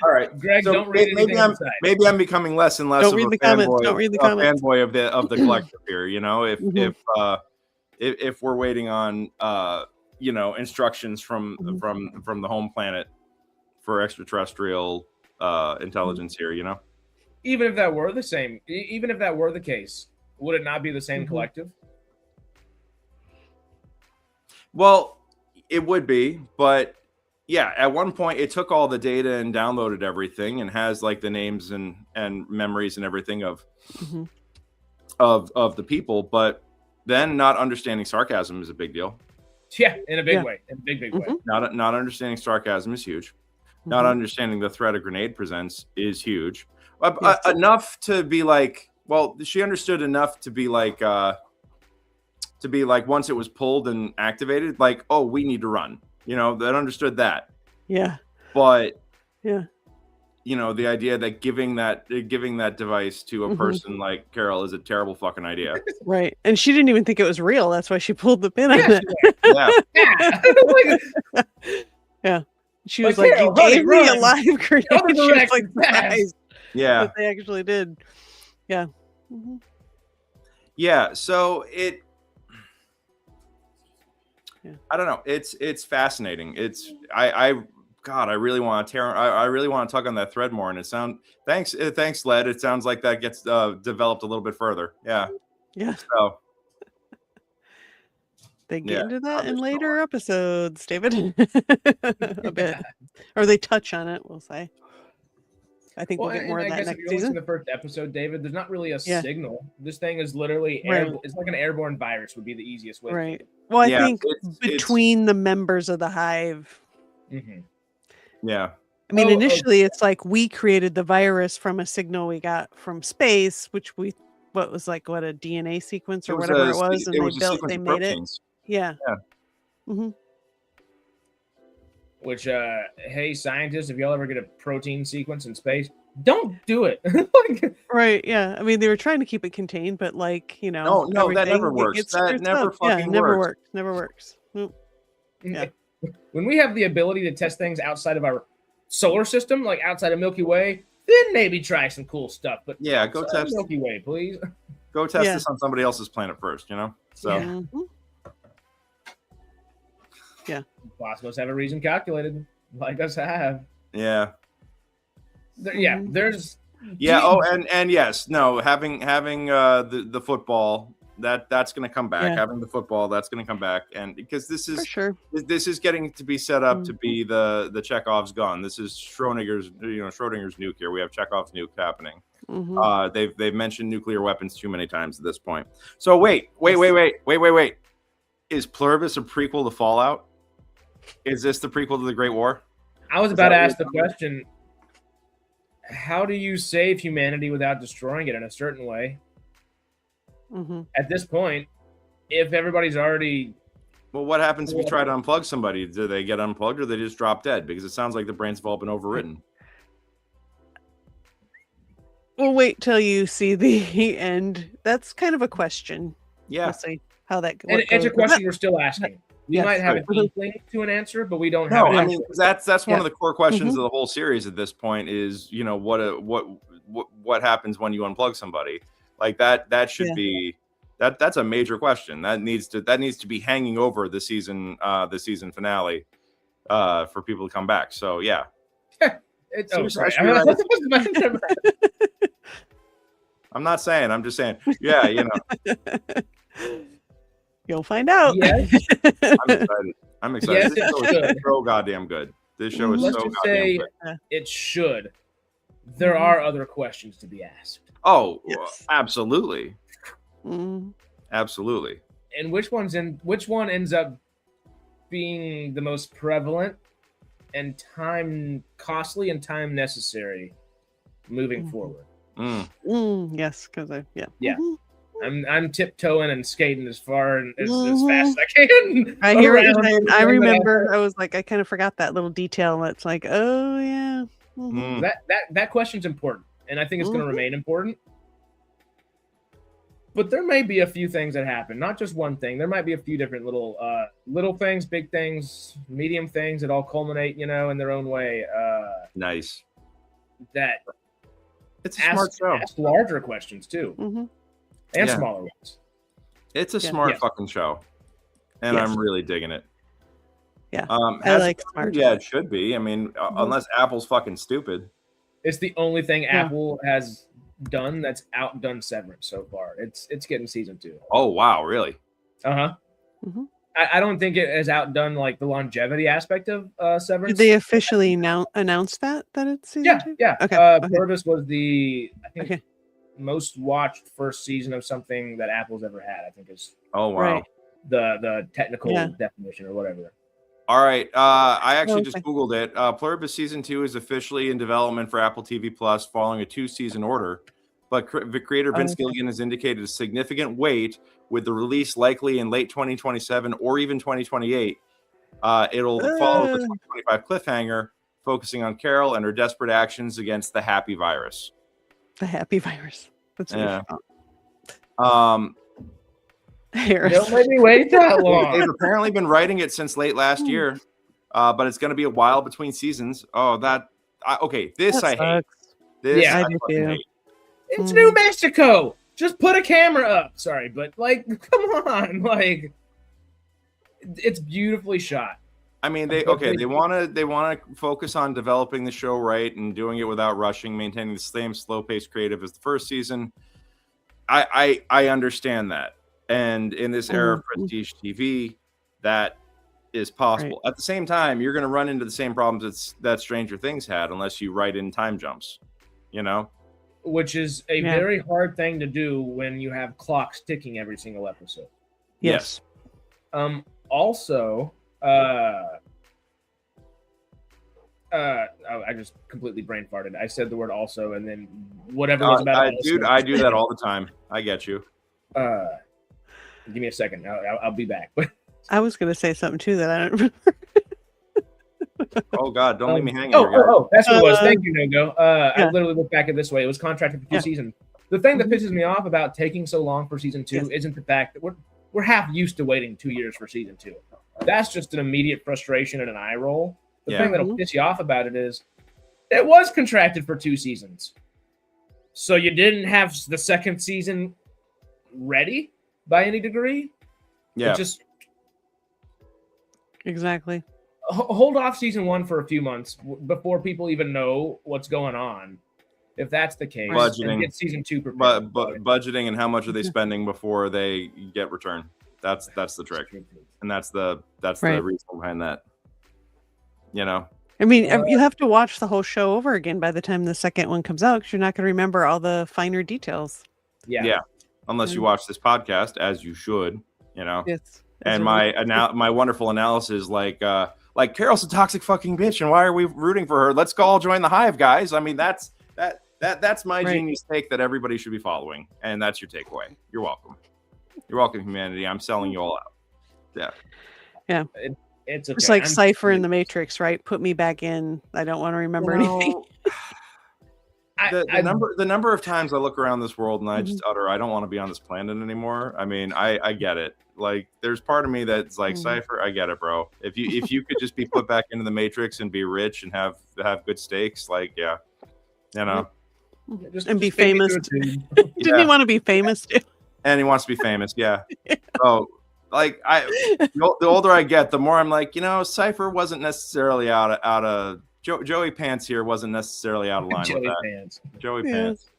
C: all right,
A: Greg,
C: so
A: don't read anything
C: maybe I'm becoming less and less
B: Don't
C: of
B: read
C: a
B: the comments. Don't read the comments.
C: fanboy of the collective here. If we're waiting on instructions from the home planet for extraterrestrial intelligence here,
A: Even if that were the case, would it not be the same collective?
C: Well, it would be, but yeah, at one point it took all the data and downloaded everything and has like the names and memories and everything of the people, but then not understanding sarcasm is a big deal.
A: Yeah, in a big way. In a big way.
C: Not understanding sarcasm is huge. Not understanding the threat a grenade presents is huge. Enough to be like, well, she understood enough to be like once it was pulled and activated, like, oh, we need to run. That understood that.
B: Yeah.
C: But
B: yeah,
C: the idea that giving that device to a person like Carol is a terrible fucking idea.
B: Right. And she didn't even think it was real. That's why she pulled the pin on it. Yeah. She was like, you gave me a live grenade. She was like, surprised.
C: Yeah.
B: But they actually did. Yeah.
C: Yeah. So I don't know. It's fascinating. I really want to I really want to tug on that thread more. And thanks, Led. It sounds like that gets developed a little bit further. Yeah.
B: Yeah.
C: So
B: they get into that in later episodes, David. A bit, or they touch on it. We'll say. I think we'll get more of that next season.
A: The first episode, David, there's not really a signal. This thing is literally it's like an airborne virus would be the easiest way.
B: Right. Well, I think between the members of the hive.
C: Yeah.
B: I mean, initially it's like we created the virus from a signal we got from space, which what was a DNA sequence or whatever it was, and they made it. Yeah.
A: Which, hey, scientists, if y'all ever get a protein sequence in space, don't do it.
B: Right. Yeah. I mean, they were trying to keep it contained, but no,
C: that never works. That never fucking works.
B: Never works. Nope. Yeah.
A: When we have the ability to test things outside of our solar system, like outside of Milky Way, then maybe try some cool stuff. But
C: yeah, go test
A: Milky Way, please.
C: Go test this on somebody else's planet first, So
A: yeah. Boss must have a reason calculated, like us have.
C: Yeah.
A: There's.
C: Yeah. And yes, no. Having the football that's going to come back. Having the football that's going to come back, and because this is getting to be set up to be the Chekhov's gun. This is Schrodinger's nuke here. We have Chekhov's nuke happening. They've mentioned nuclear weapons too many times at this point. So wait. Is Pluribus a prequel to Fallout? Is this the prequel to the Great War?
A: I was about to ask the question, how do you save humanity without destroying it in a certain way? At this point, if everybody's already...
C: Well, what happens if you try to unplug somebody? Do they get unplugged or they just drop dead? Because it sounds like the brains have all been overwritten.
B: We'll wait till you see the end. That's kind of a question.
C: Yeah.
B: We'll see how that goes.
A: And it's a question we're still asking. We might have an inkling to an answer, but we don't have an answer.
C: That's one of the core questions of the whole series at this point is, what what happens when you unplug somebody. Like that should be that's a major question that needs to be hanging over the season finale for people to come back. So yeah. I'm not saying. I'm just saying. Yeah, you know.
B: You'll find out.
A: Yes.
C: I'm excited.
A: Yes,
C: This show is so goddamn good. This show is
A: Let's
C: so
A: just
C: goddamn
A: say
C: good.
A: it should. There are other questions to be asked.
C: Oh,
B: Yes.
C: absolutely.
B: Mm.
C: Absolutely.
A: And which one ends up being the most prevalent and time costly and time necessary moving forward?
B: Yes, because
A: Yeah.
B: Mhm.
A: I'm tiptoeing and skating as far and as fast as I can.
B: I hear what you're
A: around
B: saying. I
A: everything that
B: remember. I was like, I kind of forgot that little detail. It's like, oh yeah. Mhm.
A: That question's important, and I think it's going to
B: Mhm.
A: remain important. But there may be a few things that happen, not just one thing. There might be a few different little things, big things, medium things that all culminate, in their own way.
C: Nice.
A: That
C: It's a smart show.
A: ask larger questions too,
B: Mhm.
A: and
C: Yeah.
A: smaller ones.
C: It's a
B: Yeah.
C: smart
A: Yes.
C: fucking show, and
B: Yes.
C: I'm really digging it.
B: Yeah.
C: I
B: I like smart.
C: Yeah, it should be. I mean, unless Apple's fucking stupid.
A: It's the only thing
B: Yeah.
A: Apple has done that's outdone Severance so far. It's getting season 2.
C: Oh wow, really?
A: Uh-huh.
B: Mhm.
A: I don't think it has outdone like the longevity aspect of Severance.
B: Did they officially announce that it's season 2?
A: Yeah.
B: Okay.
A: Pluribus was the
B: Okay.
A: most watched first season of something that Apple's ever had. I think is
C: Oh wow.
B: Right.
A: the technical
B: Yeah.
A: definition or whatever.
C: All right. I actually just
B: Okay.
C: Googled it. Pluribus season 2 is officially in development for Apple TV Plus following a 2-season order. But the creator Vince Gilligan has indicated a significant wait, with the release likely in late 2027 or even 2028. It'll follow the 2025 cliffhanger, focusing on Carol and her desperate actions against the Happy Virus.
B: The Happy Virus. That's
C: Yeah.
B: Harris.
A: Don't let me wait that long.
C: They've apparently been writing it since late last year, but it's going to be a while between seasons. Oh, this I hate. This
A: Yeah,
C: I
B: I do
C: fucking
B: too.
C: hate.
A: It's New Mexico. Just put a camera up. Sorry, but come on, it's beautifully shot.
C: I mean, they want to focus on developing the show right and doing it without rushing, maintaining the same slow-paced creative as the first season. I understand that, and in this era of prestige TV, that is possible. Right. At the same time, you're going to run into the same problems that Stranger Things had, unless you write in time jumps. Which
A: is a very hard thing to do when you have clocks ticking every single episode.
B: Yes.
A: Also, I just completely brain farted. I said the word also, and then whatever was about it.
C: I do that all the time. I get you.
A: Give me a second. I'll be back.
B: I was going to say something too that I don't remember.
C: Oh God! Don't leave me hanging.
A: That's what it was. Thank you, No-Go. I literally looked back at this way. It was contracted for 2 seasons. The thing that pisses me off about taking so long for season 2 isn't the fact that we're half used to waiting 2 years for season 2. That's just an immediate frustration and an eye roll. The thing that'll piss you off about it is it was contracted for 2 seasons, so you didn't have the second season ready by any degree.
C: Yeah.
B: Exactly.
A: Hold off season 1 for a few months before people even know what's going on. If that's the case,
C: budgeting,
A: and get season 2 prepared.
C: Budgeting and how much are they spending before they get return? That's the trick, and that's the reason behind that.
B: I mean, you have to watch the whole show over again by the time the second one comes out, because you're not going to remember all the finer details.
C: Yeah. Unless you watch this podcast, as you should.
B: Yes.
C: And my wonderful analysis, like Carol's a toxic fucking bitch, and why are we rooting for her? Let's go all join the hive, guys. I mean, that's my genius take that everybody should be following, and that's your takeaway. You're welcome. You're welcome, humanity. I'm selling you all out.
B: Yeah.
A: It's okay.
B: It's like Cypher in the Matrix, right? Put me back in. I don't want to remember anything.
C: The number of times I look around this world and I just utter, I don't want to be on this planet anymore. I mean, I get it. Like, there's part of me that's like, Cypher, I get it, bro. If you could just be put back into the Matrix and be rich and have good stakes, like, yeah,
B: And be famous. Didn't he want to be famous too?
C: And he wants to be famous, yeah. Oh, like the older I get, the more I'm like, Cypher wasn't necessarily out of Joey Pants here wasn't necessarily out of line with that. Joey Pants.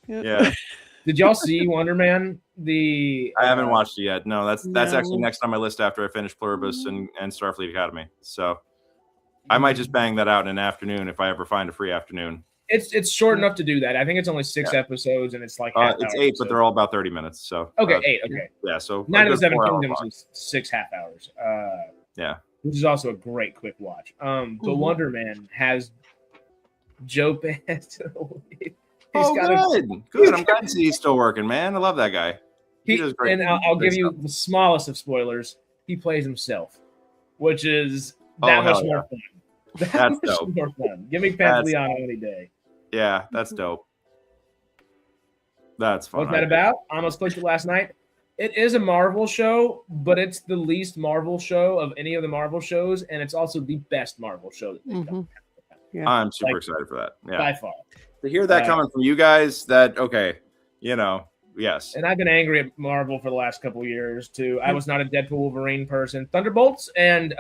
C: Yeah.
A: Did y'all see Wonder Man?
C: I haven't watched it yet. No, that's actually next on my list after I finish Pluribus and Starfleet Academy. So I might just bang that out in an afternoon if I ever find a free afternoon.
A: It's short enough to do that. I think it's only 6 episodes, and it's like
C: it's 8, but they're all about 30 minutes. So
A: 8. Okay.
C: Yeah. So
A: 9 of the 7 Kingdoms is 6 half hours.
C: Yeah.
A: Which is also a great quick watch. But Wonder Man has Joe Pants.
C: Good. I'm glad to see he's still working, man. I love that guy. He does great.
A: And I'll give you the smallest of spoilers. He plays himself, which is that much more fun.
C: That's dope.
A: More fun. Give me Pantaleon any day.
C: Yeah, that's dope. That's fun.
A: What's that about? I almost clicked it last night. It is a Marvel show, but it's the least Marvel show of any of the Marvel shows, and it's also the best Marvel show that they've done.
C: Yeah. I'm super excited for that. Yeah.
A: By far.
C: To hear that coming from you guys, yes.
A: And I've been angry at Marvel for the last couple of years, too. I was not a Deadpool Wolverine person. Thunderbolts and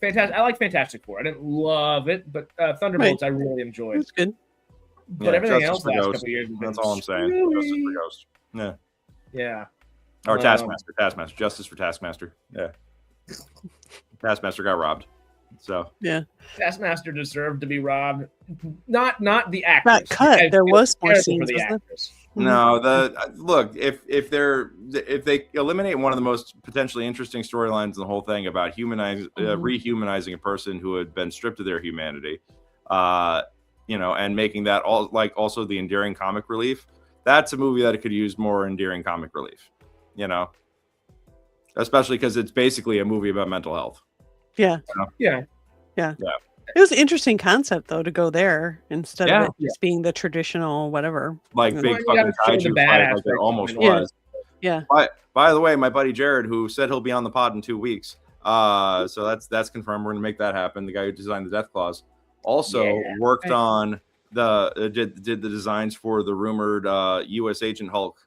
A: Fantastic. I like Fantastic Four. I didn't love it, but Thunderbolts I really enjoyed.
B: It's good.
A: But everything else last couple of years has been
C: that's all I'm saying. Justice for Ghost. Yeah.
A: Yeah.
C: Or Taskmaster. Justice for Taskmaster. Yeah. Taskmaster got robbed. So
B: yeah.
A: Taskmaster deserved to be robbed. Not the actress.
B: Not cut. There was more scenes
A: for the actress.
C: No, look, if they eliminate one of the most potentially interesting storylines in the whole thing about rehumanizing a person who had been stripped of their humanity, and making that also the endearing comic relief, that's a movie that could use more endearing comic relief, especially because it's basically a movie about mental health.
B: Yeah.
A: Yeah.
B: It was an interesting concept, though, to go there instead of it just being the traditional whatever.
C: Like big fucking kaiju fight, like it almost was.
B: Yeah.
C: By the way, my buddy Jared, who said he'll be on the pod in 2 weeks, so that's confirmed. We're gonna make that happen. The guy who designed the Death Claws also worked on did the designs for the rumored U.S. Agent Hulk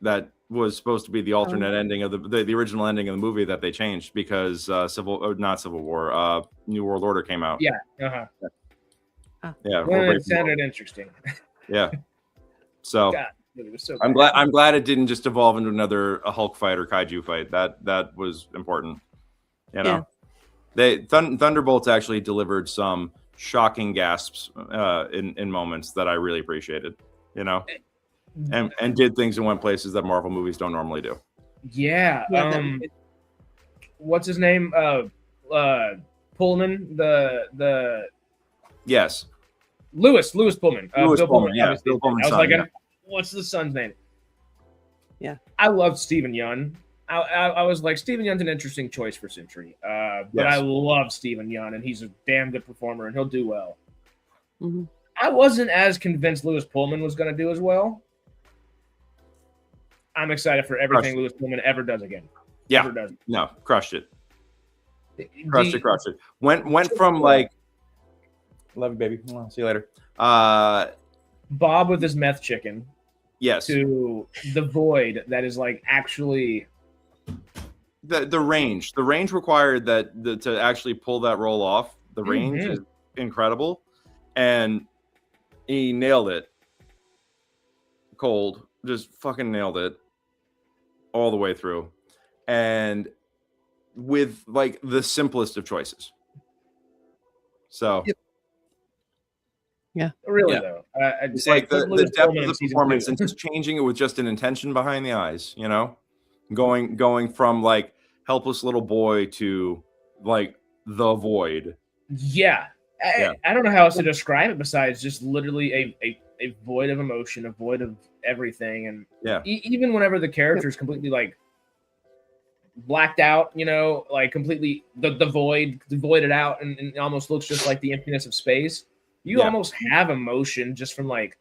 C: that was supposed to be the alternate ending of the original ending of the movie that they changed because not Civil War, New World Order came out.
A: Yeah.
C: Yeah.
A: Well, it sounded interesting.
C: Yeah. So,
A: God, it was so
C: I'm glad it didn't just evolve into another Hulk fight or kaiju fight. That was important. Thunderbolts actually delivered some shocking gasps in moments that I really appreciated. And did things and went places that Marvel movies don't normally do.
A: Yeah. What's his name? Pullman. The
C: yes.
A: Lewis Pullman.
C: Lewis
A: Bill
C: Pullman. Yeah. Bill
A: Pullman's son, what's the son's name?
B: Yeah.
A: I loved Stephen Yeun. I was like, Stephen Yeun's an interesting choice for Sentry. But I love Stephen Yeun, and he's a damn good performer, and he'll do well.
B: Mm-hmm.
A: I wasn't as convinced Lewis Pullman was going to do as well. I'm excited for everything Lewis Pullman ever does again.
C: Yeah. No, crushed it. Crushed it. Went from like, love you, baby. See you later.
A: Bob with his meth chicken.
C: Yes.
A: To the void that is like actually
C: the range. The range required to actually pull that roll off. The range is incredible, and he nailed it. Cold, just fucking nailed it all the way through, and with like the simplest of choices. So.
B: Yep. Yeah,
A: really though.
C: It's like the depth of the performance and just changing it with just an intention behind the eyes, going from like helpless little boy to like the void.
A: Yeah. I don't know how else to describe it besides just literally a void of emotion, a void of everything, and even whenever the character is completely like blacked out, like completely the voided out, and it almost looks just like the emptiness of space. You almost have emotion just from like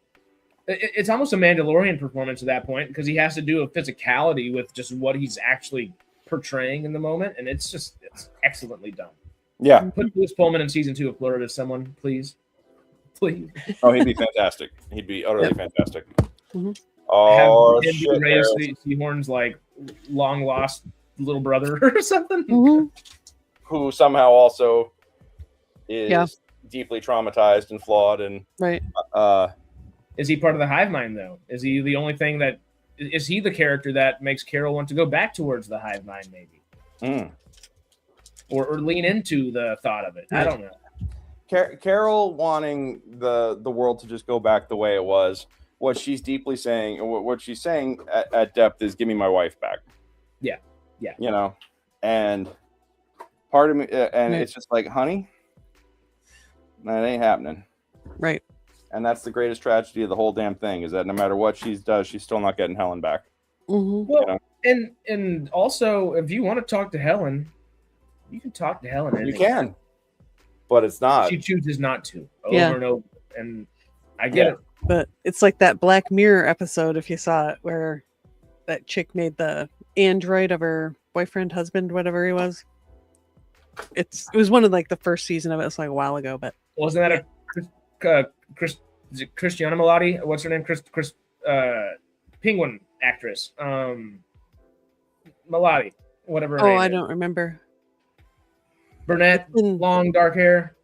A: it's almost a Mandalorian performance at that point because he has to do a physicality with just what he's actually portraying in the moment, and it's excellently done.
C: Yeah.
A: Put Lewis Pullman in season 2 of Pluribus, someone, please. Please.
C: Oh, he'd be fantastic. He'd be utterly fantastic.
B: Mhm.
C: Oh,
A: Have him
C: shit.
A: be Reyes Seahorn's like long lost little brother or something.
B: Mhm.
C: Who somehow also is deeply traumatized and flawed and
B: Right.
A: Is he part of the hive mind though? Is he the only thing that is he the character that makes Carol want to go back towards the hive mind maybe? Or lean into the thought of it? I don't know.
C: Carol wanting the world to just go back the way it was. What she's deeply saying, what she's saying at depth is, "Give me my wife back."
A: Yeah.
C: You know, and part of me, and it's just like, honey, that ain't happening.
B: Right.
C: And that's the greatest tragedy of the whole damn thing, is that no matter what she does, she's still not getting Helen back.
B: Mm-hmm.
A: Well, you know? and also, if you want to talk to Helen, you can talk to Helen.
C: You can, but it's not.
A: She chooses not to over and over, and I get it.
B: But it's like that Black Mirror episode, if you saw it, where that chick made the android of her boyfriend, husband, whatever he was. It was one of like the first season of it. It's like a while ago, but
A: wasn't that Christiana Milioti? What's her name? Chris Penguin actress. Milioti, whatever. Her name
B: I
A: is.
B: don't remember.
A: Brunette, long dark hair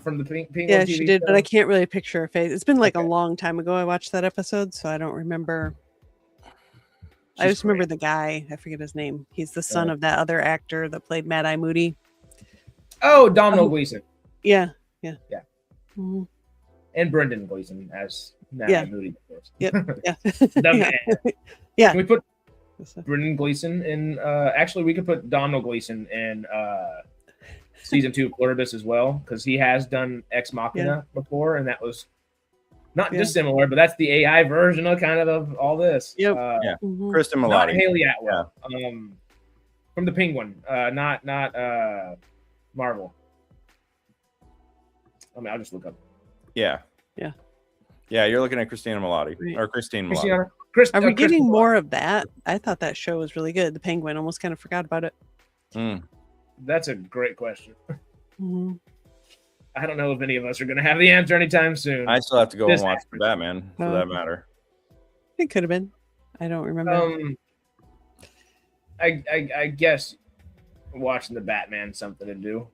A: from the Penguin.
B: Yeah,
A: TV
B: she did,
A: show.
B: but I can't really picture her face. It's been like a long time ago I watched that episode, so I don't remember. I just remember the guy. I forget his name. He's the son of that other actor that played Mad Eye Moody.
A: Oh, Domhnall Gleeson.
B: Yeah.
A: Mm-hmm. And Brendan Gleeson as Mad Eye Moody, of course.
B: Yep. Yeah.
A: Can we put Brendan Gleeson in? Actually, we could put Domhnall Gleeson in season 2 of Pluribus as well, because he has done Ex Machina before, and that was not dissimilar, but that's the AI version of kind of all this.
B: Yep.
C: Kristen Milioti.
A: Not Haley Atwell. From the Penguin, not Marvel. I mean, I'll just look up.
B: Yeah,
C: you're looking at Christina Milioti or Christine Milioti.
B: Are we getting more of that? I thought that show was really good. The Penguin. Almost kind of forgot about it.
A: That's a great question.
B: Mm-hmm.
A: I don't know if any of us are going to have the answer anytime soon.
C: I still have to go and watch Batman, for that matter.
B: It could have been. I don't remember.
A: I guess watching the Batman something to do.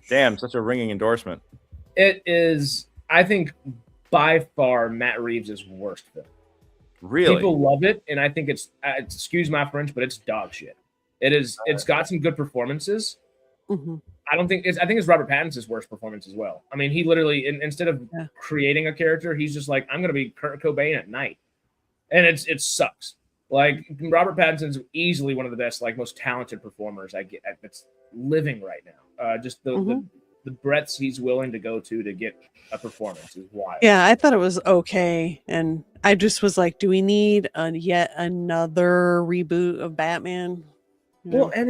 C: Damn, such a ringing endorsement.
A: It is, I think, by far Matt Reeves' worst film.
C: Really?
A: People love it, and I think it's excuse my French, but it's dog shit. It is. It's got some good performances.
B: Mm-hmm.
A: I think it's Robert Pattinson's worst performance as well. I mean, he literally instead of creating a character, he's just like, I'm gonna be Kurt Cobain at night, and it sucks. Like Robert Pattinson's easily one of the best, like most talented performers I get that's living right now. Just the breadths he's willing to go to get a performance is wild.
B: Yeah, I thought it was okay, and I just was like, do we need yet another reboot of Batman?
A: Well, and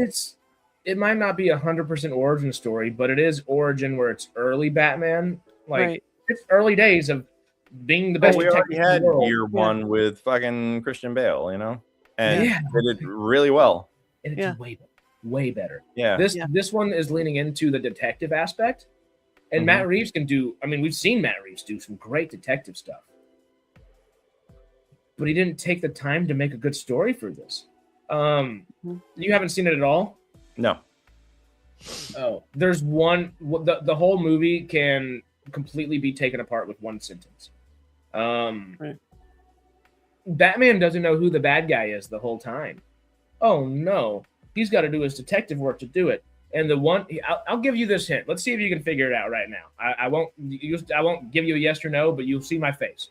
A: it might not be 100% origin story, but it is origin where it's early Batman. Like it's early days of being the best.
C: We already had year one with fucking Christian Bale, you know, and they did really well.
A: And it's way better.
C: Yeah.
A: This one is leaning into the detective aspect, and Matt Reeves can do. I mean, we've seen Matt Reeves do some great detective stuff, but he didn't take the time to make a good story for this. You haven't seen it at all?
C: No.
A: Oh, there's one. The whole movie can completely be taken apart with one sentence. Batman doesn't know who the bad guy is the whole time. Oh no, he's got to do his detective work to do it. And I'll give you this hint. Let's see if you can figure it out right now. I won't give you a yes or no, but you'll see my face.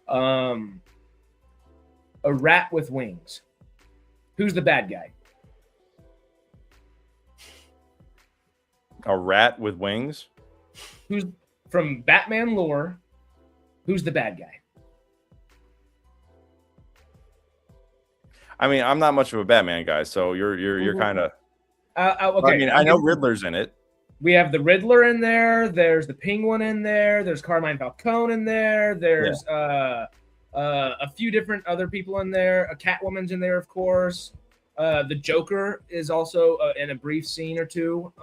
A: A rat with wings. Who's the bad guy?
C: A rat with wings?
A: Who's from Batman lore? Who's the bad guy?
C: I mean, I'm not much of a Batman guy, so you're kind of.
A: Okay.
C: I mean, I know Riddler's in it.
A: We have the Riddler in there. There's the Penguin in there. There's Carmine Falcone in there. There's a few different other people in there. A Catwoman's in there, of course. The Joker is also in a brief scene or two.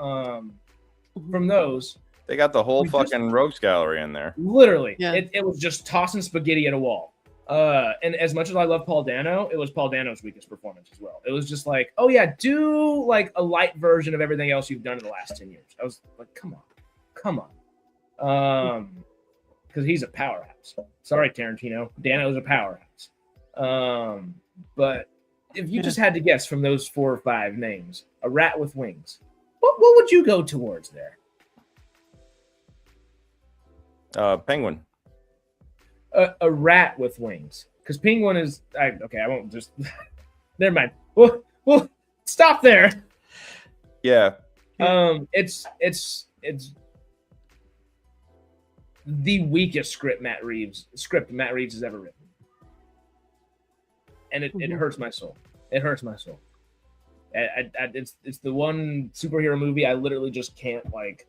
A: From those,
C: They got the whole fucking rogues gallery in there.
A: Literally,
B: Yeah.
A: it was just tossing spaghetti at a wall. And as much as I love Paul Dano, it was Paul Dano's weakest performance as well. It was just like, oh yeah, do like a light version of everything else you've done in the last 10 years. I was like, come on. Because he's a powerhouse. Sorry, Tarantino. Dano's a powerhouse. But if you just had to guess from those 4 or 5 names, a rat with wings, what would you go towards there?
C: Penguin.
A: A rat with wings, because penguin is I won't just never mind. Well, stop there.
C: Yeah.
A: It's the weakest script Matt Reeves has ever written, and it hurts my soul. It hurts my soul. It's the one superhero movie I literally just can't like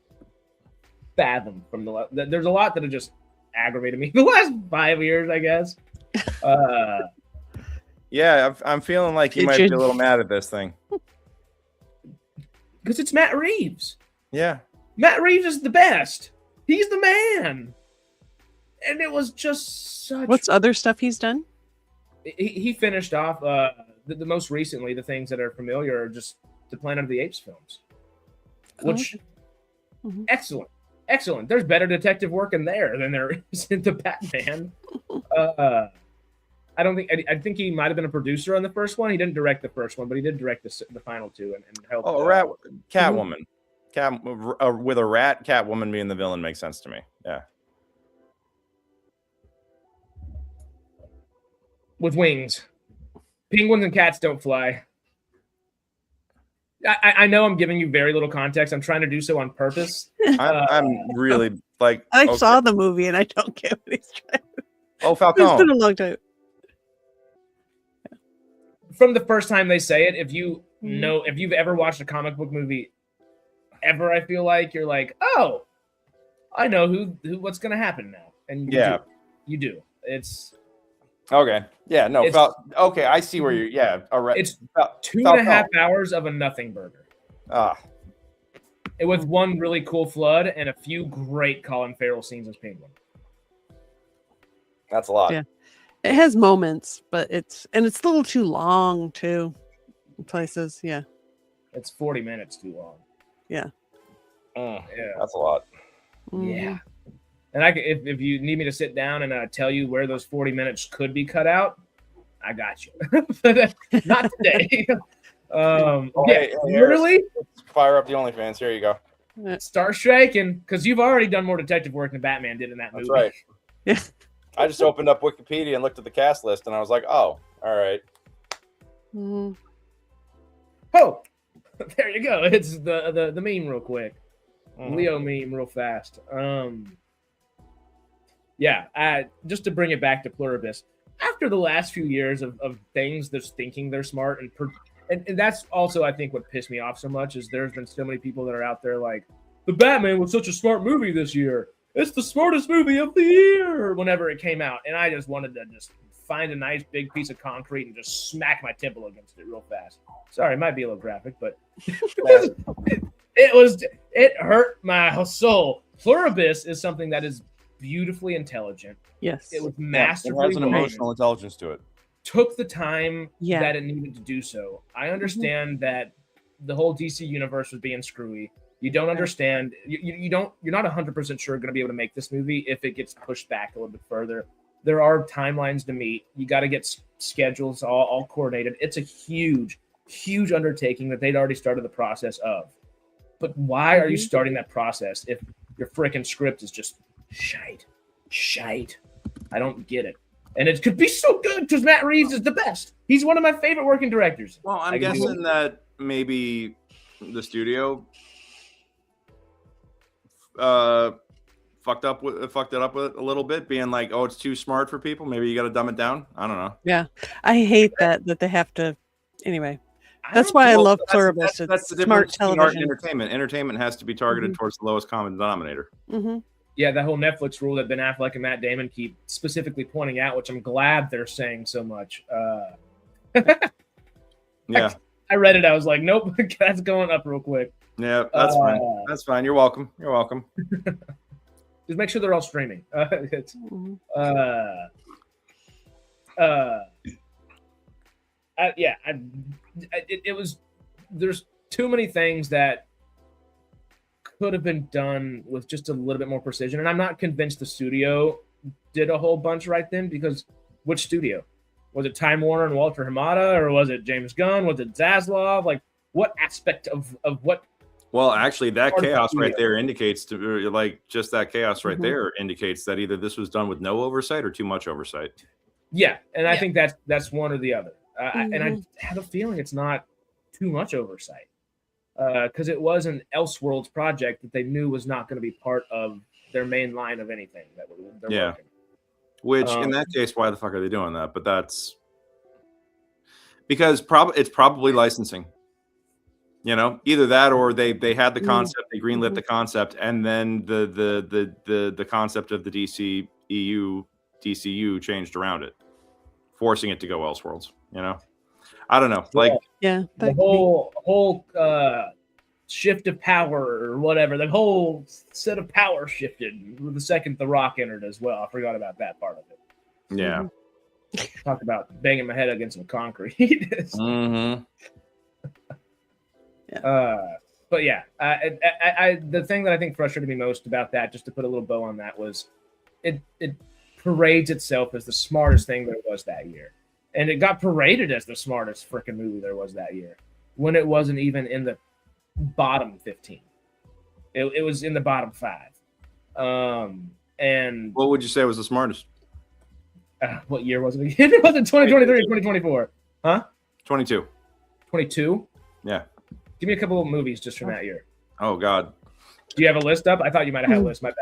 A: fathom from there's a lot that have just aggravated me the last 5 years, I guess.
C: Yeah, I'm feeling like you might be a little mad at this thing.
A: Because it's Matt Reeves.
C: Yeah.
A: Matt Reeves is the best. He's the man. And it was just such...
B: What's other stuff he's done?
A: He finished off the most recently, the things that are familiar are just the Planet of the Apes films. Which, excellent. Excellent. There's better detective work in there than there is in the Batman. I think he might have been a producer on the first one. He didn't direct the first one, but he did direct the final 2 and helped.
C: Oh, Catwoman. With a rat, Catwoman being the villain makes sense to me. Yeah.
A: With wings. Penguins and cats don't fly. I know I'm giving you very little context. I'm trying to do so on purpose.
C: I'm really like...
B: I saw the movie and I don't get what he's trying to...
C: Oh, Falcone.
B: It's been a long time.
A: From the first time they say it, if you've ever watched a comic book movie ever, I feel like you're like, oh, I know what's going to happen now. And you do. It's...
C: Okay. Yeah, no. Okay, I see where you're... Yeah.
A: It's 2.5 hours of a nothing burger. With one really cool flood and a few great Colin Farrell scenes as Penguin.
C: That's a lot.
B: Yeah. It has moments, but it's a little too long too. In places, yeah.
A: It's 40 minutes too long.
B: Yeah.
C: Yeah. That's a lot.
A: Yeah. And if you need me to sit down and tell you where those 40 minutes could be cut out, I got you. Not today. Literally.
C: Fire up the OnlyFans. Here you go.
A: Start shaking, because you've already done more detective work than Batman did in that movie.
C: That's right.
B: Yeah.
C: I just opened up Wikipedia and looked at the cast list, and I was like, oh, all right.
A: Oh, there you go. It's the meme real quick. Leo meme real fast. Just to bring it back to Pluribus, after the last few years of things that's thinking they're smart and that's also, I think, what pissed me off so much is there's been so many people that are out there like, the Batman was such a smart movie this year. It's the smartest movie of the year whenever it came out. And I just wanted to just find a nice big piece of concrete and just smack my temple against it real fast. Sorry, it might be a little graphic, but it hurt my soul. Pluribus is something that is beautifully intelligent.
B: Yes.
A: It was masterfully
C: it has an emotional intelligence to it.
A: Took the time that it needed to do so. I understand that the whole DC universe was being screwy. You don't understand. You're not 100% sure going to be able to make this movie if it gets pushed back a little bit further. There are timelines to meet. You got to get schedules all coordinated. It's a huge, huge undertaking that they'd already started the process of. But why are you starting that process if your freaking script is just shite? I don't get it. And it could be so good because Matt Reeves is the best. He's one of my favorite working directors.
C: Well, I'm guessing that maybe the studio fucked it up with it a little bit, being like, oh, it's too smart for people. Maybe you got to dumb it down. I don't know.
B: Yeah, I hate that they have to. Anyway, that's why I love Pluribus.
C: That's the difference between art and entertainment. Entertainment has to be targeted towards the lowest common denominator.
A: Yeah, that whole Netflix rule that Ben Affleck and Matt Damon keep specifically pointing out, which I'm glad they're saying so much.
C: Yeah.
A: I read it. I was like, nope, that's going up real quick.
C: Yeah, that's fine. That's fine. You're welcome. You're welcome.
A: Just make sure they're all streaming. It was. There's too many things that could have been done with just a little bit more precision, and I'm not convinced the studio did a whole bunch right then, because which studio? Was it Time Warner and Walter Hamada, or was it James Gunn? Was it Zaslav? Like, what aspect of what?
C: Well, actually, that chaos right there indicates to like just that chaos right there indicates that either this was done with no oversight or too much oversight.
A: Yeah, and I think that's one or the other. And I have a feeling it's not too much oversight, because it was an Elseworlds project that they knew was not going to be part of their main line of anything that they're working.
C: Which, in that case, why the fuck are they doing that? But that's because it's probably licensing. You know, either that or they had the concept, they greenlit the concept, and then the concept of the DCU changed around it, forcing it to go Elseworlds. You know, I don't know, like
A: the whole shift of power or whatever, the whole set of power shifted the second The Rock entered as well. I forgot about that part of it.
C: Yeah.
A: Talk about banging my head against some concrete. But yeah, the thing that I think frustrated me most about that, just to put a little bow on that, was it parades itself as the smartest thing there was that year. And it got paraded as the smartest freaking movie there was that year, when it wasn't even in the bottom 15. It was in the bottom 5. And
C: what would you say was the smartest?
A: What year was it again? It wasn't 2023 or 2024. Huh?
C: 22.
A: 22?
C: Yeah.
A: Give me a couple of movies just from that year.
C: Oh, God.
A: Do you have a list up? I thought you might have had a list. My bad.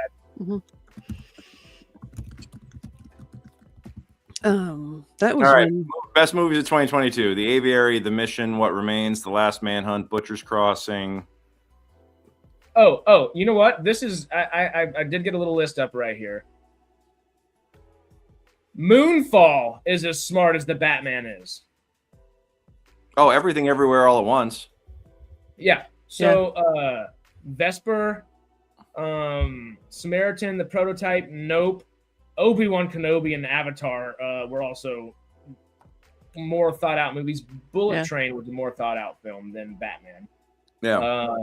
B: That was
C: all right. Best movies of 2022: The Aviary, The Mission, What Remains, The Last Manhunt, Butcher's Crossing.
A: Oh, you know what? This is I did get a little list up right here. Moonfall is as smart as the Batman is.
C: Oh, Everything Everywhere All at Once.
A: Yeah. So Vesper, Samaritan, The Prototype, Nope, Obi-Wan Kenobi, and Avatar were also more thought out movies. Bullet Train was a more thought out film than Batman.
C: Yeah.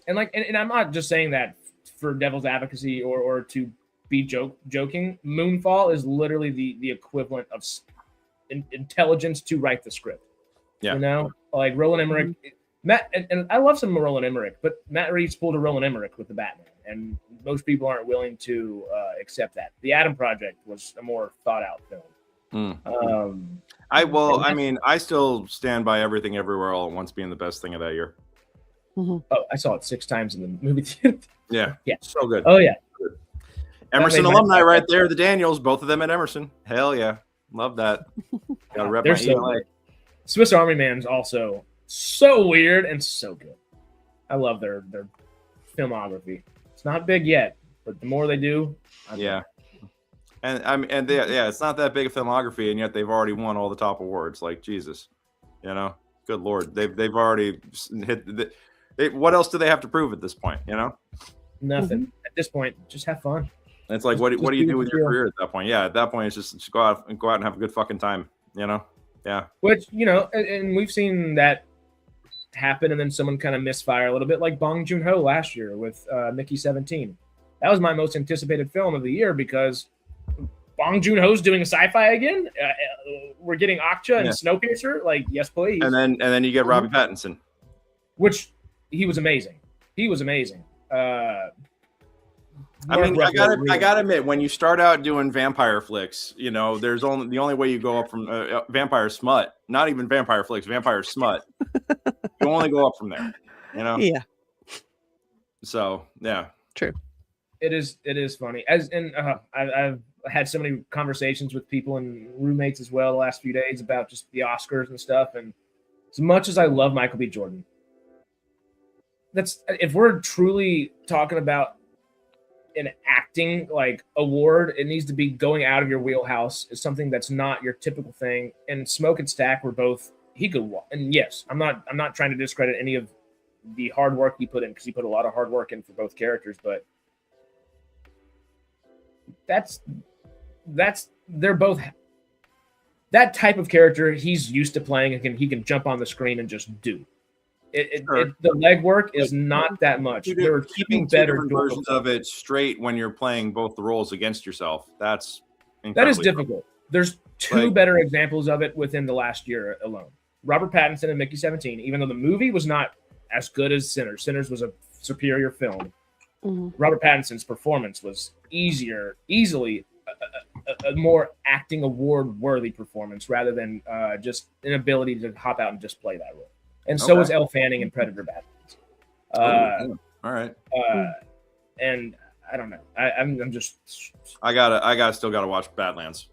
A: And I'm not just saying that for devil's advocacy or to be joking. Moonfall is literally the equivalent of intelligence to write the script.
C: Yeah.
A: You know, like Roland Emmerich. Matt, and I love some Roland Emmerich, but Matt Reeves pulled a Roland Emmerich with the Batman, and most people aren't willing to accept that. The Adam Project was a more thought out film.
C: I still stand by Everything Everywhere All at Once being the best thing of that year.
A: Oh, I saw it 6 times in the movie theater.
C: Yeah.
A: So
C: good.
A: Oh yeah.
C: Good. Emerson alumni right there, the Daniels, both of them at Emerson. Hell yeah, love that. Gotta rep my ELA.
A: Swiss Army Man's also so weird and so good. I love their filmography. It's not big yet, but the more they do, it's not that big a filmography, and yet they've already won all the top awards. Like Jesus, you know, good Lord, they've already hit. What else do they have to prove at this point? You know, nothing. At this point, just have fun.
C: It's like, what do you do with your career at that point? Yeah, at that point, it's just go out and have a good fucking time. You know, yeah.
A: Which, you know, and we've seen that happen, and then someone kind of misfire a little bit, like Bong Joon-ho last year with Mickey 17. That was my most anticipated film of the year because Bong Joon-ho's doing a sci-fi again. We're getting Okja and Snowpiercer. Like, yes, please.
C: And then you get Robbie Pattinson,
A: which he was amazing.
C: I gotta admit, when you start out doing vampire flicks, you know, the only way you go up from vampire smut, not even vampire flicks, vampire smut. You only go up from there, you know.
B: Yeah.
C: So yeah,
B: true.
A: It is funny. I've had so many conversations with people and roommates as well the last few days about just the Oscars and stuff. And as much as I love Michael B. Jordan, if we're truly talking about an acting like award, it needs to be going out of your wheelhouse. Is something that's not your typical thing. And Smoke and Stack were both And yes, I'm not trying to discredit any of the hard work he put in, because he put a lot of hard work in for both characters, but they're both that type of character he's used to playing, and he can jump on the screen and just do the legwork is not that much.
C: They're keeping better versions of it straight when you're playing both the roles against yourself. That is
A: difficult. There's two better examples of it within the last year alone. Robert Pattinson and Mickey 17, even though the movie was not as good as Sinners. Sinners was a superior film. Mm-hmm. Robert Pattinson's performance was easily a more acting award-worthy performance rather than just an ability to hop out and just play that role. And so was Elle Fanning in Predator Badlands.
C: All right.
A: And I don't know. I'm just.
C: I still gotta watch Badlands.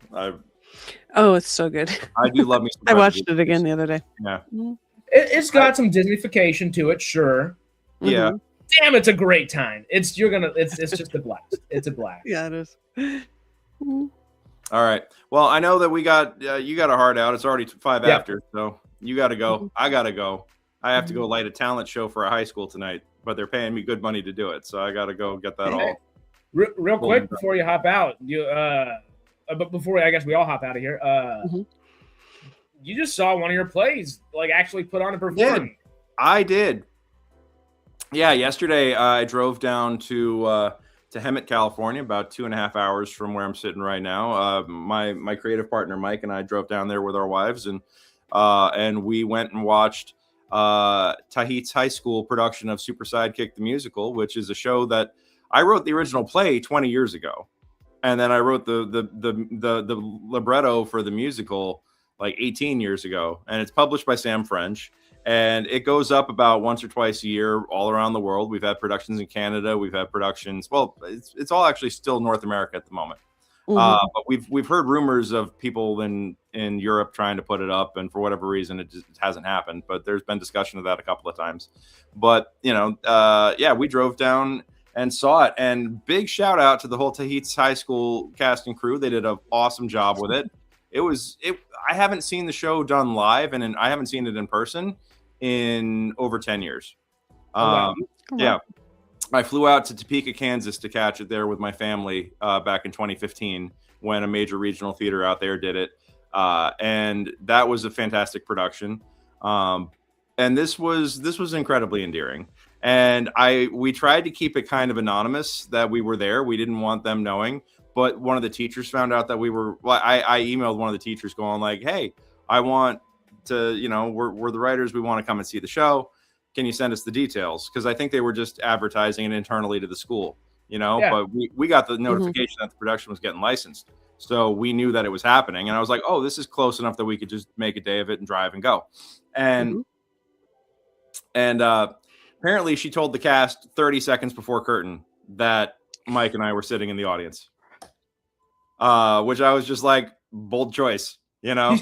B: Oh, it's so good.
C: I do love me.
B: I watched it again the other day.
C: Yeah.
B: Mm-hmm.
A: It's got some Disneyfication to it, sure.
C: Yeah.
B: Mm-hmm.
A: Damn, it's a great time. It's just a blast. It's a blast.
B: Yeah, it is. Mm-hmm.
C: All right. Well, I know that we got you got a hard out. It's already 5 after, so you got to go. Mm-hmm. I got to go. I have to go light a talent show for a high school tonight, but they're paying me good money to do it, so I got to go get that all.
A: Real quick before you hop out, but before I guess we all hop out of here, you just saw one of your plays like actually put on and perform.
C: I did. Yeah, yesterday I drove down to Hemet, California, about 2.5 hours from where I'm sitting right now. My creative partner Mike and I drove down there with our wives, and we went and watched Tahit's high school production of Super Sidekick the Musical, which is a show that I wrote the original play 20 years ago, and then I wrote the libretto for the musical like 18 years ago, and it's published by Sam French. And it goes up about once or twice a year all around the world. We've had productions in Canada. We've had productions. Well, it's all actually still North America at the moment. Mm-hmm. But we've heard rumors of people in Europe trying to put it up, and for whatever reason, it just hasn't happened. But there's been discussion of that a couple of times. But we drove down and saw it. And big shout out to the whole Tahit's high school cast and crew. They did an awesome job with it. I haven't seen the show done live, and I haven't seen it in person in over 10 years. Yeah, I flew out to Topeka, Kansas to catch it there with my family back in 2015 when a major regional theater out there did it, and that was a fantastic production. And this was incredibly endearing. And we tried to keep it kind of anonymous that we were there. We didn't want them knowing. But one of the teachers found out that we were. Well, I emailed one of the teachers going like, "Hey, I want to, we're the writers. We want to come and see the show. Can you send us the details?" Because I think they were just advertising it internally to the school, Yeah. But we got the notification that the production was getting licensed, so we knew that it was happening. And I was like, "Oh, this is close enough that we could just make a day of it and drive and go." And apparently, she told the cast 30 seconds before curtain that Mike and I were sitting in the audience. Which I was just like, bold choice, Yeah.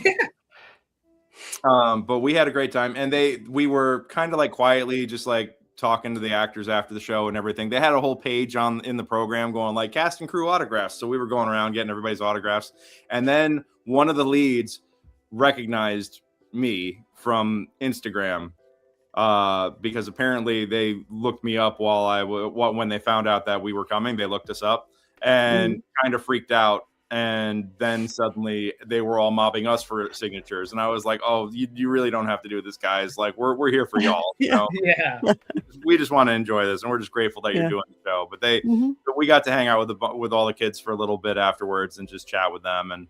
C: But we had a great time, and we were kind of like quietly just like talking to the actors after the show and everything. They had a whole page in the program going like cast and crew autographs. So we were going around getting everybody's autographs. And then one of the leads recognized me from Instagram because apparently they looked me up when they found out that we were coming. They looked us up and kind of freaked out. And then suddenly they were all mobbing us for signatures. And I was like, "Oh, you really don't have to do this, guys. Like, we're here for y'all.
A: Yeah.
C: We just want to enjoy this. And we're just grateful that you're doing the show." But we got to hang out with all the kids for a little bit afterwards and just chat with them. And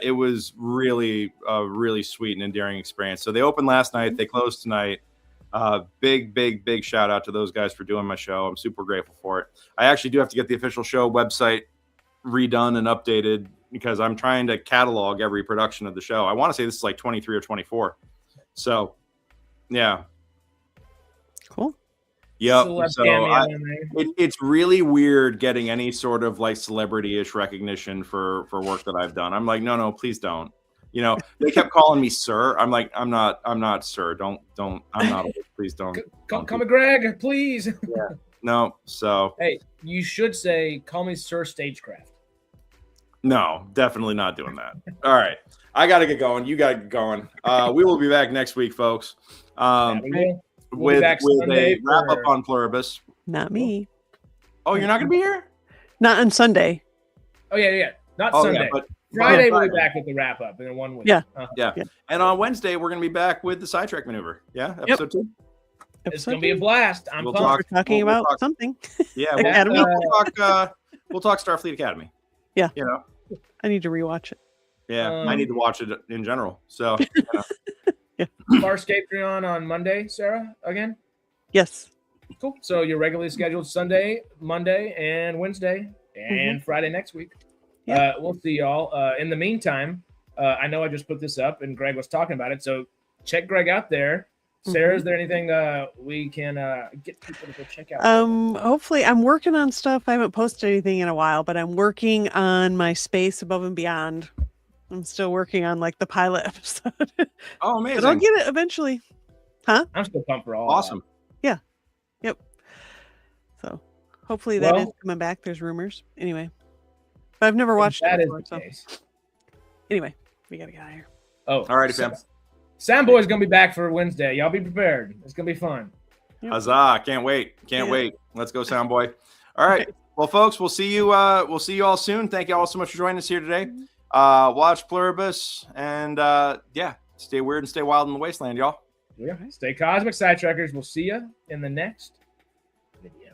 C: it was really, really sweet and endearing experience. So they opened last night. They closed tonight. Big shout out to those guys for doing my show. I'm super grateful for it. I actually do have to get the official show website redone and updated because I'm trying to catalog every production of the show. I want to say this is like 23 or 24. So, yeah.
B: Cool.
C: Yep. So it's really weird getting any sort of like celebrity-ish recognition for work that I've done. I'm like, no, please don't. They kept calling me sir. I'm like, I'm not sir. Don't. I'm not. Please don't.
A: Call me Greg, please.
C: Yeah. No. So.
A: Hey, you should say, call me Sir Stagecraft.
C: No, definitely not doing that. All right. I got to get going. You got to get going. We will be back next week, folks.
A: We'll be
C: With
A: back
C: a
A: Sunday
C: wrap up
A: for-
C: on Pluribus.
B: Not me.
C: Oh, you're not going to be here?
B: Not on Sunday.
A: Oh yeah. Not
C: Oh,
A: Sunday.
C: yeah, but
A: Friday we'll be
C: Friday.
A: back with the wrap up in 1 week.
B: Yeah.
C: Yeah.
B: Yeah.
C: And on Wednesday, we're going to be back with the SciTrek maneuver. Yeah. Episode 2.
A: It's gonna be a blast. I'm
C: We'll
A: pumped.
B: We're talking
C: we'll
B: about
C: talk-
B: something.
C: Yeah.
B: Academy.
C: We'll talk Starfleet Academy.
B: Yeah.
C: You know?
B: I need to rewatch it.
C: Yeah. I need to watch it in general. So,
A: Farscape on Monday, Sarah, again.
B: Yes.
A: Cool. So you're regularly scheduled Sunday, Monday, and Wednesday, and Friday next week.
B: Yeah.
A: We'll see y'all. In the meantime, I know I just put this up, and Greg was talking about it. So check Greg out there. Sarah, is there anything we can get people to go check out?
B: Hopefully I'm working on stuff. I haven't posted anything in a while, but I'm working on my Space Above and Beyond. I'm still working on like the pilot episode.
C: oh, amazing.
B: But I'll get it eventually.
A: I'm still pumped for all.
C: Awesome.
B: Yeah. Yep. So hopefully that is
A: Well-
B: coming back. There's rumors. Anyway. But I've never watched
A: That
B: it
A: is
B: before.
A: the
B: So
A: case.
B: anyway, we gotta get out of here.
A: Oh,
C: All righty, fam.
A: Soundboy's gonna be back for Wednesday. Y'all be prepared. It's gonna be fun.
C: Huzzah. Can't wait. Can't
B: Yeah.
C: wait. Let's go, Soundboy. All right. Well, folks, we'll see you all soon. Thank you all so much for joining us here today. Watch Pluribus and stay weird and stay wild in the wasteland, y'all.
A: Yeah. Stay cosmic, SciTrekkers. We'll see you in the next video.